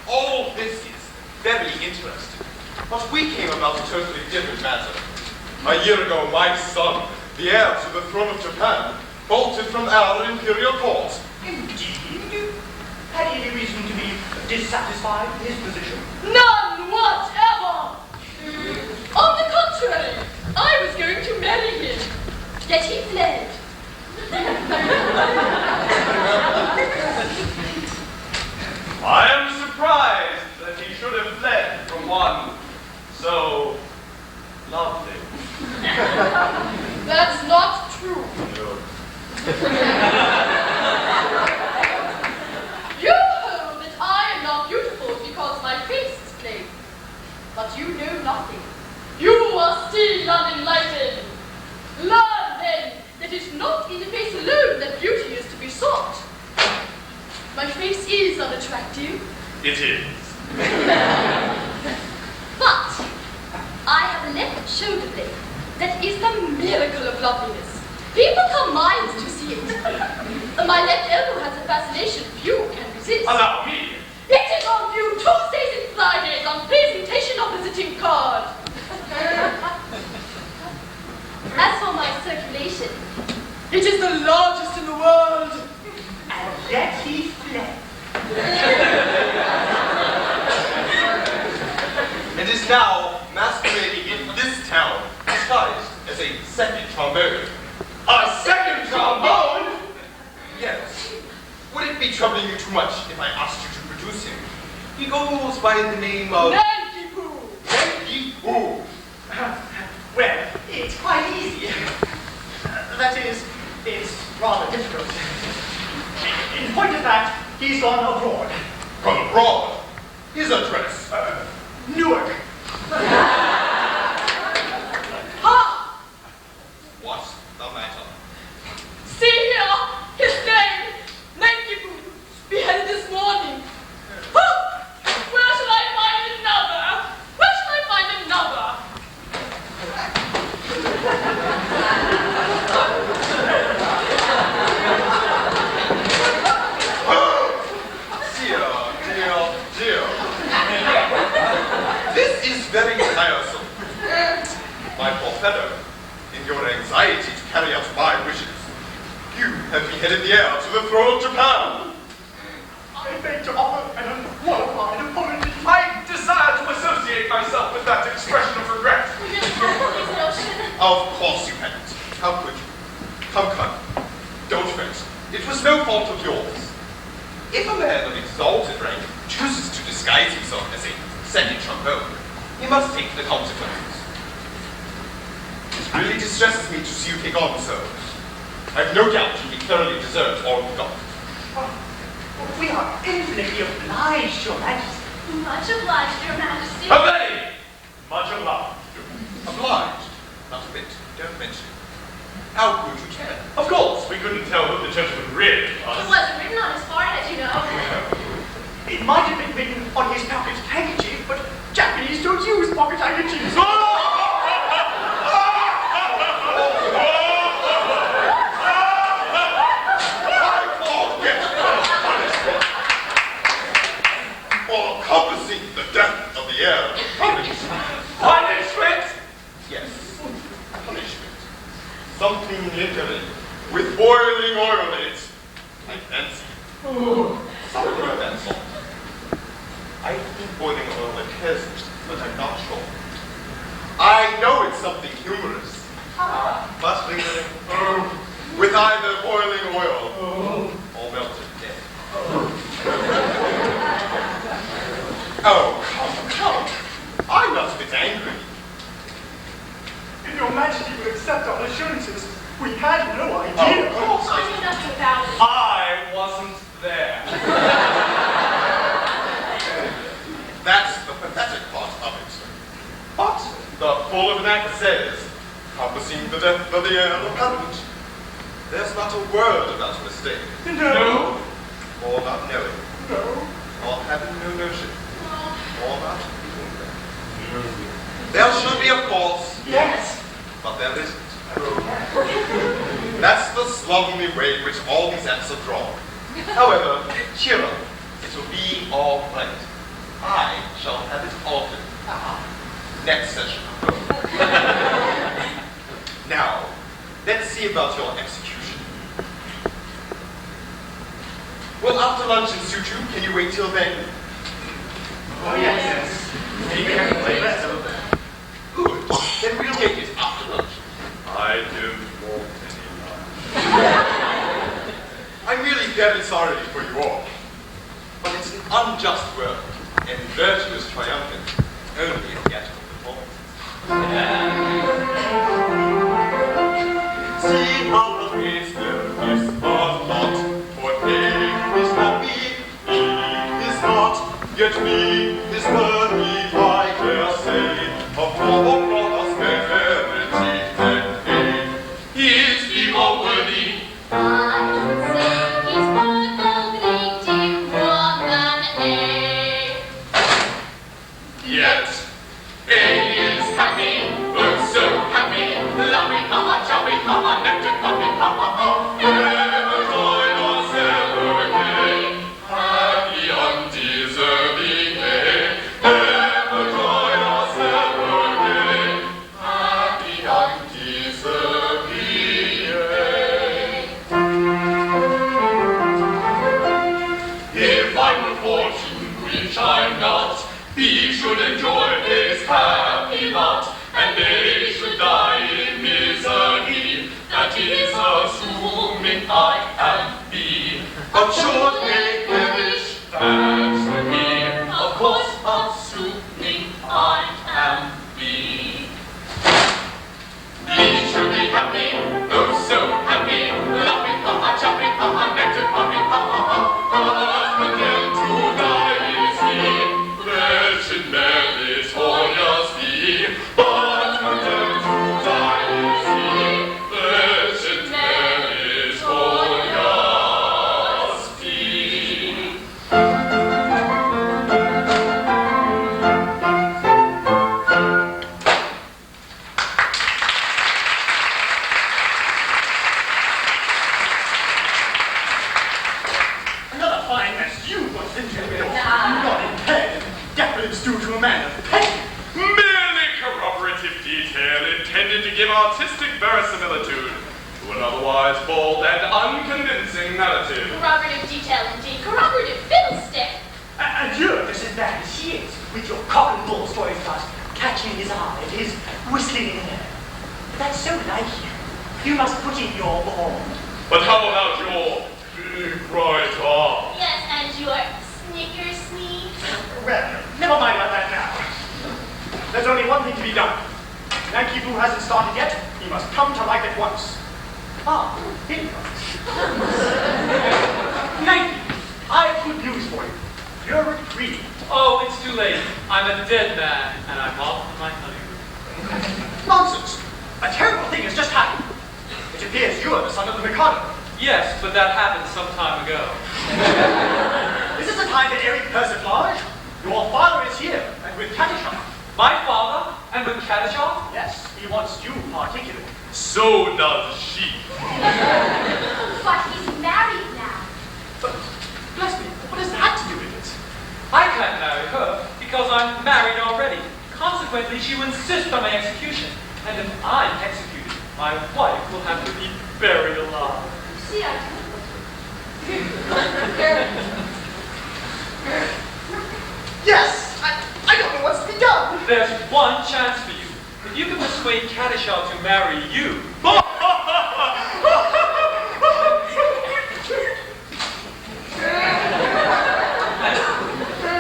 All this is very interesting, but we came about a totally different matter. A year ago, my son, the heir to the throne of Japan, bolted from our imperial court. Indeed? Had he any reason to be dissatisfied with his position? None whatever! On the contrary, I was going to marry him, yet he fled. I am surprised that he should have fled from one so lovely. That's not true. You hold that I am not beautiful because my face is plain. But you know nothing. You are still unenlightened. Learn then that it is not in the face alone that beauty is to be sought. My face is unattractive. It is. But I have a left shoulder blade that is the miracle of loveliness. People come miles to see it. My left elbow has a fascination few can resist. Allow me. It is on view Tuesdays and Fridays on presentation of visiting card. As for my circulation, it is the largest in the world. And yet he fled. And is now masquerading in this town, disguised as a second trombone. A second trombone? Yes. Would it be troubling you too much if I asked you to produce him? He goes by the name of Nanki-Poo. Nanki-Poo. Well, it's quite easy. That is, it's rather difficult. In point of fact, he's gone abroad. Gone abroad? His address? Newark. Ha! What's the matter? See here, his name, Nanki-Poo, beheaded this morning. Ha! Where shall I find another? Where shall I find another? Dear. This is very tiresome. My poor fellow, in your anxiety to carry out my wishes, you have beheaded the heir to the throne of Japan. I beg to offer an unqualified apology. I desire to associate myself with that expression of regret. We really have his notion. Of course you hadn't. How could you? Come. Don't fret. It was no fault of yours. If a man of exalted rank chooses to disguise himself as a second trombone, he must take the consequences. It really distresses me to see you take on so. I've no doubt you thoroughly deserve all you got. We are infinitely obliged, Your Majesty. Much obliged, Your Majesty. Obey! Much obliged. Obliged. Not a bit. Don't mention it. How could you tell? Of course, we couldn't tell who the gentleman really It was. wasn't written on his forehead, you know. It might have been written on his pocket handkerchief, but Japanese don't use pocket handkerchiefs. For accomplishing the death of the heir. Punishment! Yes, punishment. Something lingering, with boiling oil in it. I fancy. Sorry about that salt. I think boiling oil appears, but I'm not sure. I know it's something humorous. But with either boiling oil or melted death. Oh, come. I'm not a bit angry. If your Majesty would accept our assurances, we had no idea. Oh, of course. I know nothing about it. I wasn't there. That's the pathetic part of it. But the full of act says, compassing the death of the heir apparent, there's not a word about mistake. No. Or not knowing. No. Or having no notion. Or not being there. There should be, of course. Yes. But there isn't. That's the slovenly way in which all these acts are drawn. However, cheer up. It will be all right. I shall have it altered. Next session. Now, let's see about your execution. Will after lunch suit you? Can you wait till then? Oh, yes. You can play better. Good. Then we'll take it after lunch. I don't want any lunch. I'm really very sorry for you all. But it's an unjust world, and virtue is triumphant only in theatrical performance. See how the face there is but not, for he is happy, he is not, yet me is worthy, I dare say, of more prosperity than he is the more worthy. I say he's worth a great deal more than A. Yet A is happy, oh so happy, loving mama, jolly mama, nectar puppy papa, ever join us ever gay, happy undeserving A, ever join us ever gay, happy undeserving A. If I were fortune, which I'm not, he should enjoy his happy lot, and they should die in misery. That is assuming I am be. But should they perish, that's the me. Of course, assuming I am be. He should be happy, oh so happy, laughing papa, jumping papa, nectar pumping papa, but then to die is he. Wretched man is joyous be, but condemned to die is he. Wretched man is joyous be. Another fine mess you put into it. Not in pen. Deference due to a man of pen. Merely corroborative detail intended to give artistic verisimilitude to an otherwise bald and unconvincing narrative. Corroborative detail indeed. Corroborative fiddlestick. Adieu, Mrs. Bad as she is, with your cock and bull stories about catching his eye and his whistling in the air. But that's so like you. You must put in your all. But how about your big right arm? Yes, and your Snickers sneeze. Well, never mind about that now. There's only one thing to be done. Nanki-Poo hasn't started yet. He must come to life at once. Ah, here he comes. Nanki, I have good news for you. You're free. Oh, it's too late. I'm a dead man, and I'm off on my honeymoon. Nonsense. A terrible thing has just happened. It appears you are the son of the Mikado. Yes, but that happened some time ago. This is the time that Eric persiflage. Your father is here, and with Kadishah. My father? And with Kadishah? Yes, he wants you particularly. So does she. But he's married now. But, bless me, what has that to do with it? I can't marry her because I'm married already. Consequently, she will insist on my execution. And if I'm executed, my wife will have to be buried alive. Cadishaw to marry you.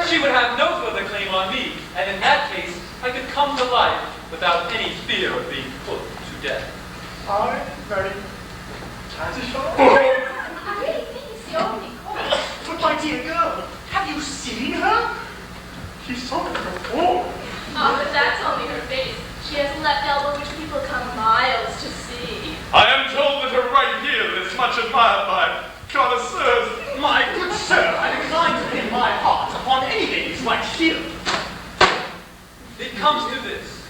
She would have no further claim on me, and in that case, I could come to life without any fear of being put to death. I marry Cadishaw? I really think it's the only course. But my dear girl, have you seen her? She's so before. Oh, but that's only her face. She has a left elbow which people come miles to see. I am told that her right heel is much admired by connoisseurs. My good sir, I decline to pin my heart upon any lady's right heel. It comes to this.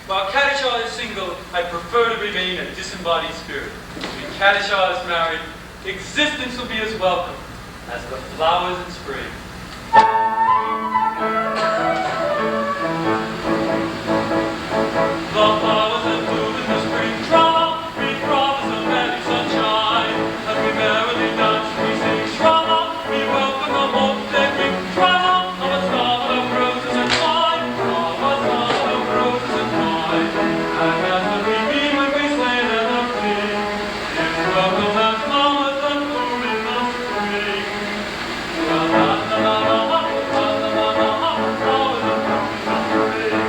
While Cadishaw is single, I prefer to remain a disembodied spirit. When Cadishaw is married, existence will be as welcome as the flowers in spring. The flowers that bloom in the spring drama, we promise a magic sunshine. As we merrily dance, we sing drama, we welcome the hope they bring. Drama of a summer of roses and wine, of a summer of roses and wine. And as the reaping when we slay them and sing, it's welcome as flowers that bloom in the spring. La la la la la la la la la la, flowers that bloom in the spring.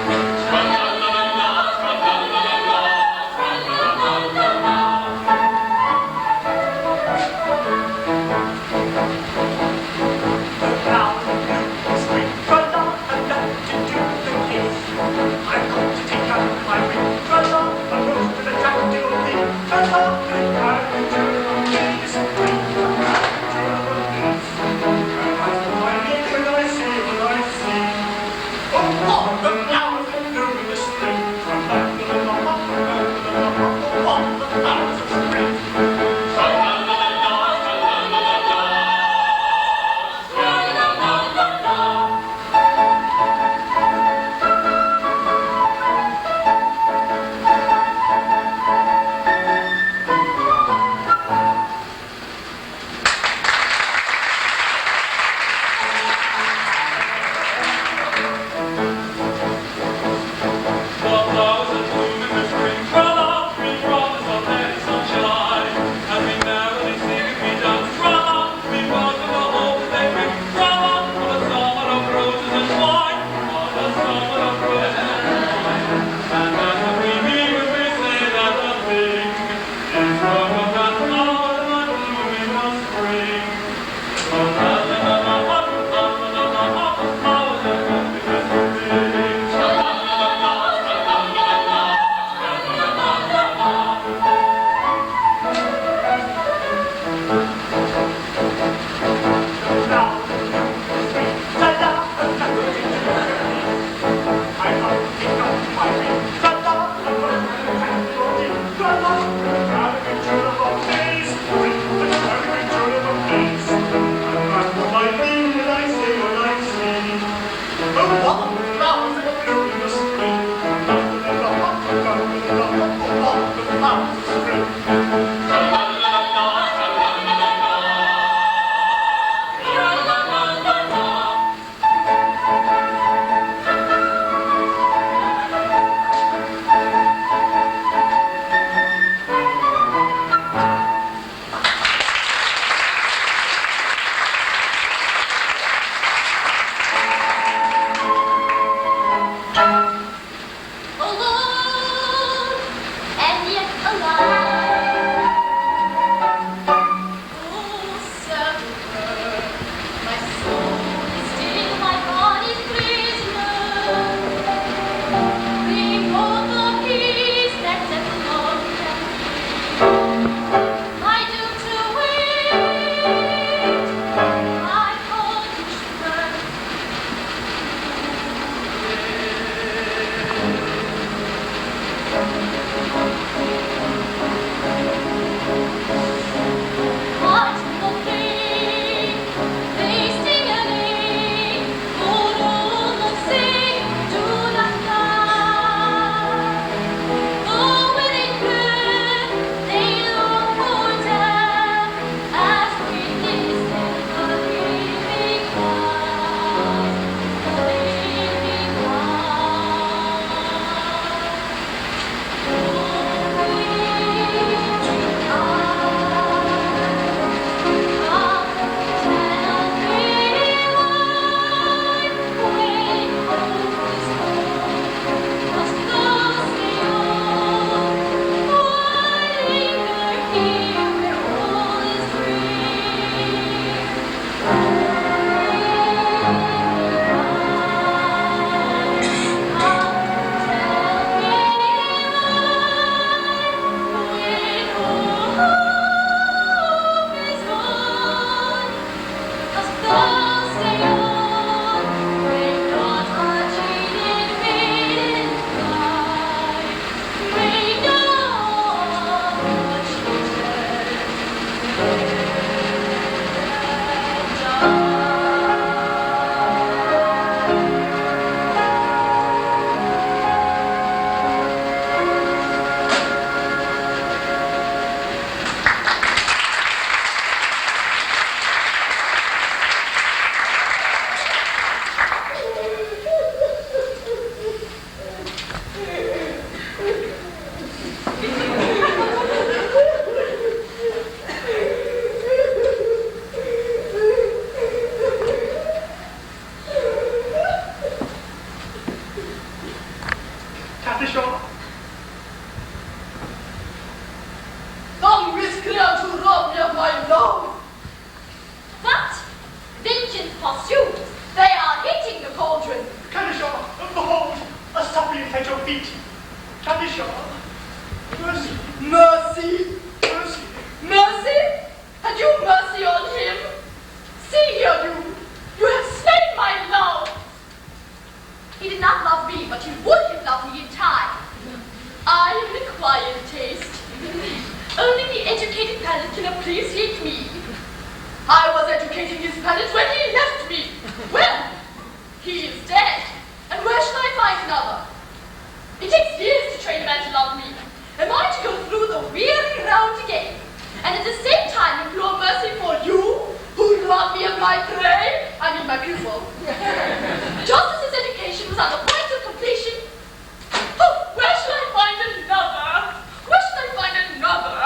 my love. But vengeance pursues. They are hitting the cauldron. Cadishaw, behold, a suppliant at your feet. Cadishaw, mercy, Mercy? mercy. Mercy? Had you mercy on him? See here, you have slain my love. He did not love me, but he would have loved me in time. I am an acquired taste. Only the educated palate can appreciate me. I was educating his palate when he left me. Well, he is dead, and where shall I find another? It takes years to train a man to love me. Am I to go through the weary round again, and at the same time implore mercy for you, who robbed me of my prey? I mean my pupil. Just as his education was on the point of completion. Oh, where shall I find another? Where shall I find another?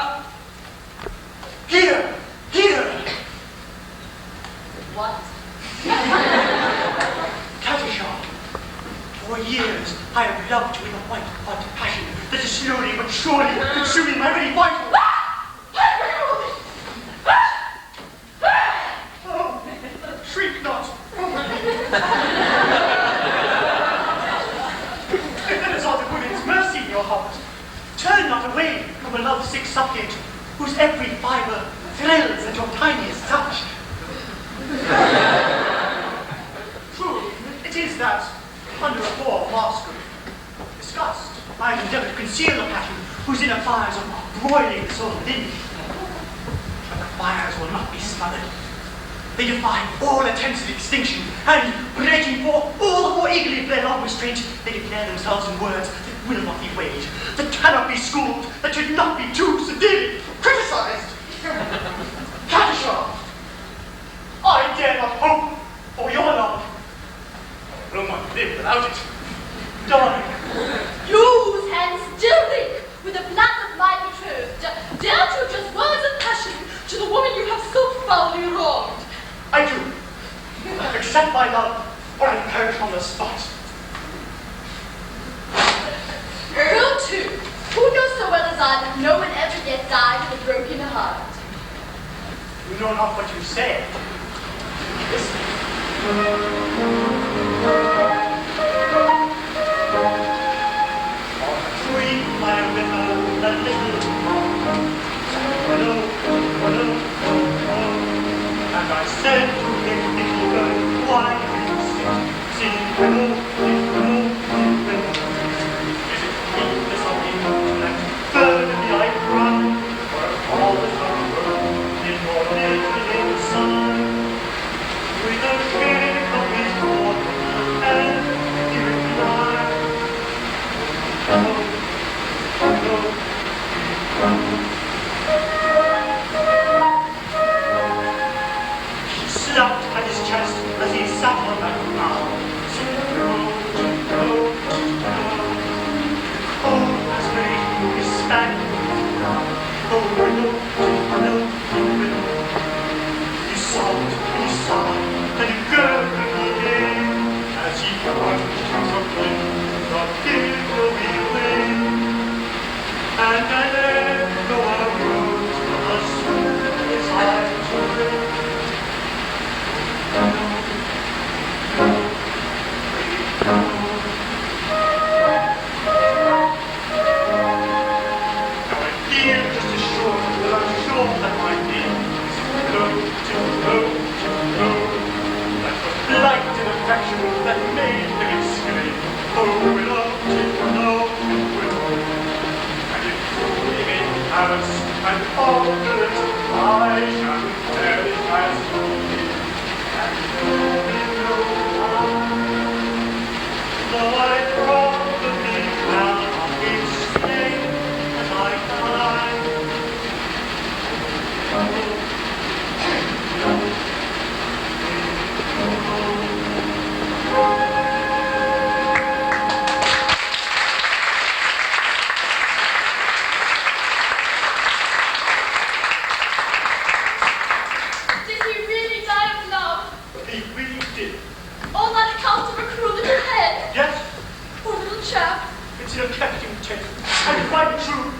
Here, here. What? Cadishaw, for years I have loved you with a white-hot passion that is slowly but surely consuming my very vitals. Oh, shriek not. If there is aught of women's mercy in your heart, turn not away from a love-sick suppliant whose every fibre thrills at your tiniest touch. True, it is that, under a poor mask of disgust, I have endeavored to conceal the passion whose inner fires are broiling the soul within me. But the fires will not be smothered. They defy all attempts at extinction, and, breaking forth all the more eagerly for their long restraint, they declare themselves in words that will not be weighed, that cannot be schooled, that should not be too severely criticized. Cadishaw, I dare not hope for your love. I will not live without it. Darling, You whose hands still link with the blood of my betrothed, dare to address words of passion to the woman you have so foully wronged. I do. Accept my love, or I perish on the spot. Go to. Who knows so well as I that no one ever yet died with a broken heart? You know not what you say. On a tree by a river, a little pond. Hello, hello, hello. And I said to him, little bird, why do you sing hello, hello, hello? Is it weakness of intellect, burdenly I cry, or all the world in your little inside? With a shake of his water, and he replied, hello, hello, hello. Slapped at his chest as he sat on that ground. Said, hello, hello, hello. Oh, as made his stand down. Oh, hello, hello, hello. He sobbed, he sighed, and he gurgled again as he plunged into the billowy wind. And I let go a rose as soon as his eyes were red. That made him exclaim, oh, willow, willow, willow. And if you in Paris and obdurate, I shall perish as you. And no though I probably cannot explain as I die. Did he really die of love? He really did. All on account of a cruel little head? Yes, Poor little chap. it's in a captain tale. And quite true.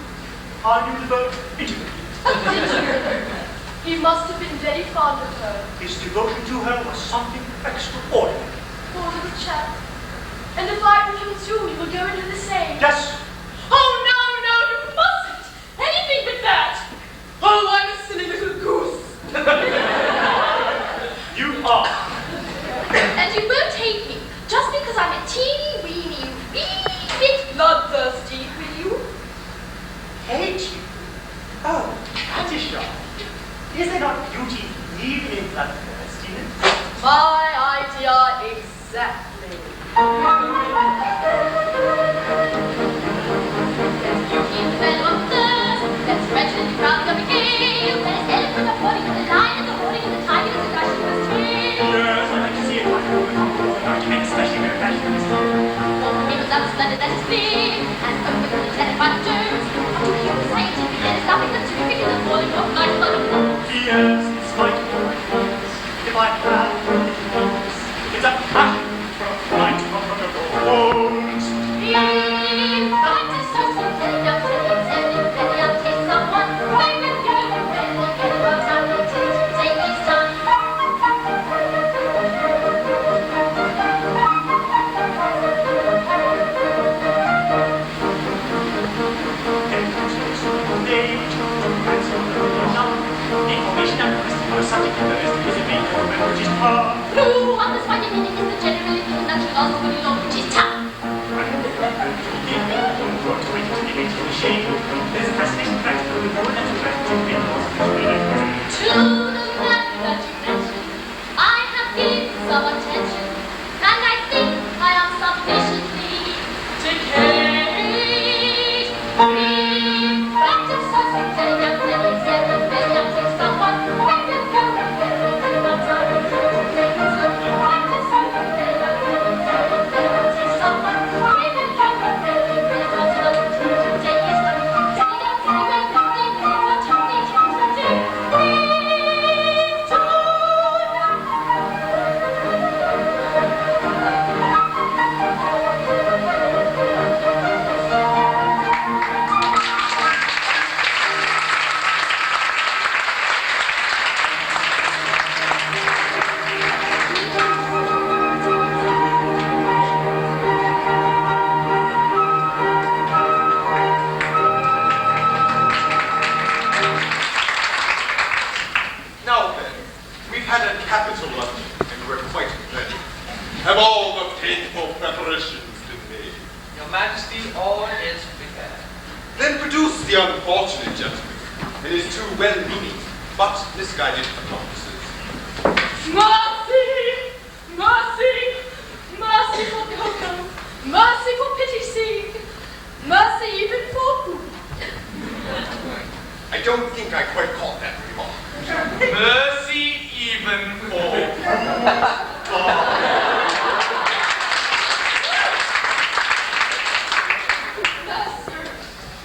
I knew the bird intimately. Did you? He must have been very fond of her. His devotion to her was something extraordinary. Poor little chap. And if I refuse you, you will go and do the same. Yes. Oh, no, you mustn't. Anything but that. Oh, I'm a silly little goose. You are. And you won't hate me just because I'm a teeny weeny wee bit bloodthirsty, will you? Hate you? Oh, that is sharp. Is there not beauty even in bloodthirstiness? My idea exactly. There's beauty in the bell of thirst. There's wretched in the crowd of a gale. There's elephant according to the lion and the hoarding and the tiger and the crashing of his tail. Yes, I like to see it like an argument, especially very passionate. All the people's are splendid, that is clear. And open to the lieutenant by the terms. To hear the scientific, there is nothing that's terrific in the falling of light blood of blood. Yes, it's like if I had bones, it's a passion from right from the bones. Blue, on this white meaning is the general opinion that you lost when you know which is town. There's a fascinating fact that we know that to be lost. To the fact that you mentioned, I have given some attention, and I think I am sufficiently decayed. Back to something very young, very except that very young takes someone. When you go and very young, back to something very young, very young takes someone. When you go and very young, take his love. Now then, we've had a capital luncheon, and we're quite ready. Have all the painful preparations been made? Your Majesty, all is prepared. Then produce the unfortunate gentleman and his two well-meaning but misguided accomplices. Mercy! Mercy! Mercy for Coco! Mercy for pity's sake! Mercy even for Pooh! I don't think I quite caught that remark. Mercy even for Master,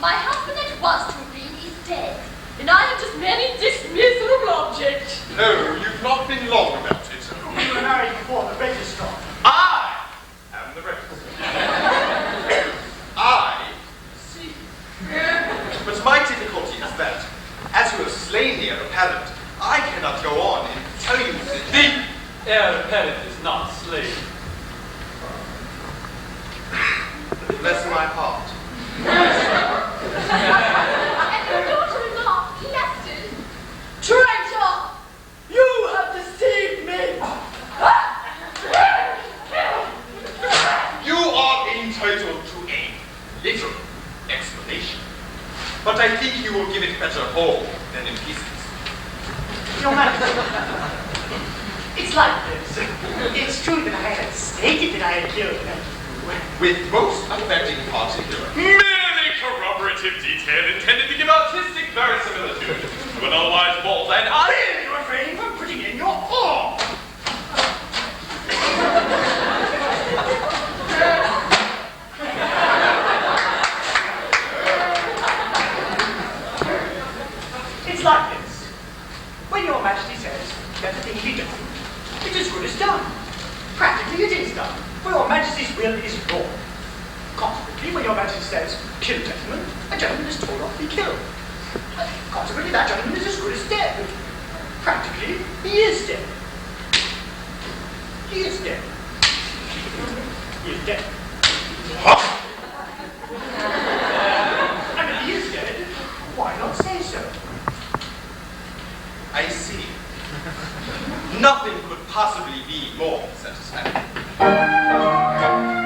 my husband at once to read is dead, and I am just merely this miserable object. No, you've not been long about it. You were married before the registrar. I am the registrar. I see. But my difficulty is that, as you have slain the heir apparent, I cannot go on and tell you that the heir apparent is not slain. bless my heart. And your daughter-in-law, Leston. Traitor! You have deceived me! You are entitled to a little explanation, but I think you will give it better whole than in pieces. Your Majesty, it's like this. It's true that I had stated that I had killed Nanki-Poo. With most affecting particular. Merely corroborative detail intended to give artistic verisimilitude to an otherwise bald and Really, you refrain from putting in your arm. It's like this. When your Majesty says that the thing be done, it's as good as done. Practically it is done, for your Majesty's will is law. Consequently, when your Majesty says, kill a gentleman is told off to be killed. Consequently, that gentleman is as good as dead. He is dead. He is dead. He is dead. I mean, he is dead. Why not say so? I see. Nothing could possibly be more satisfactory.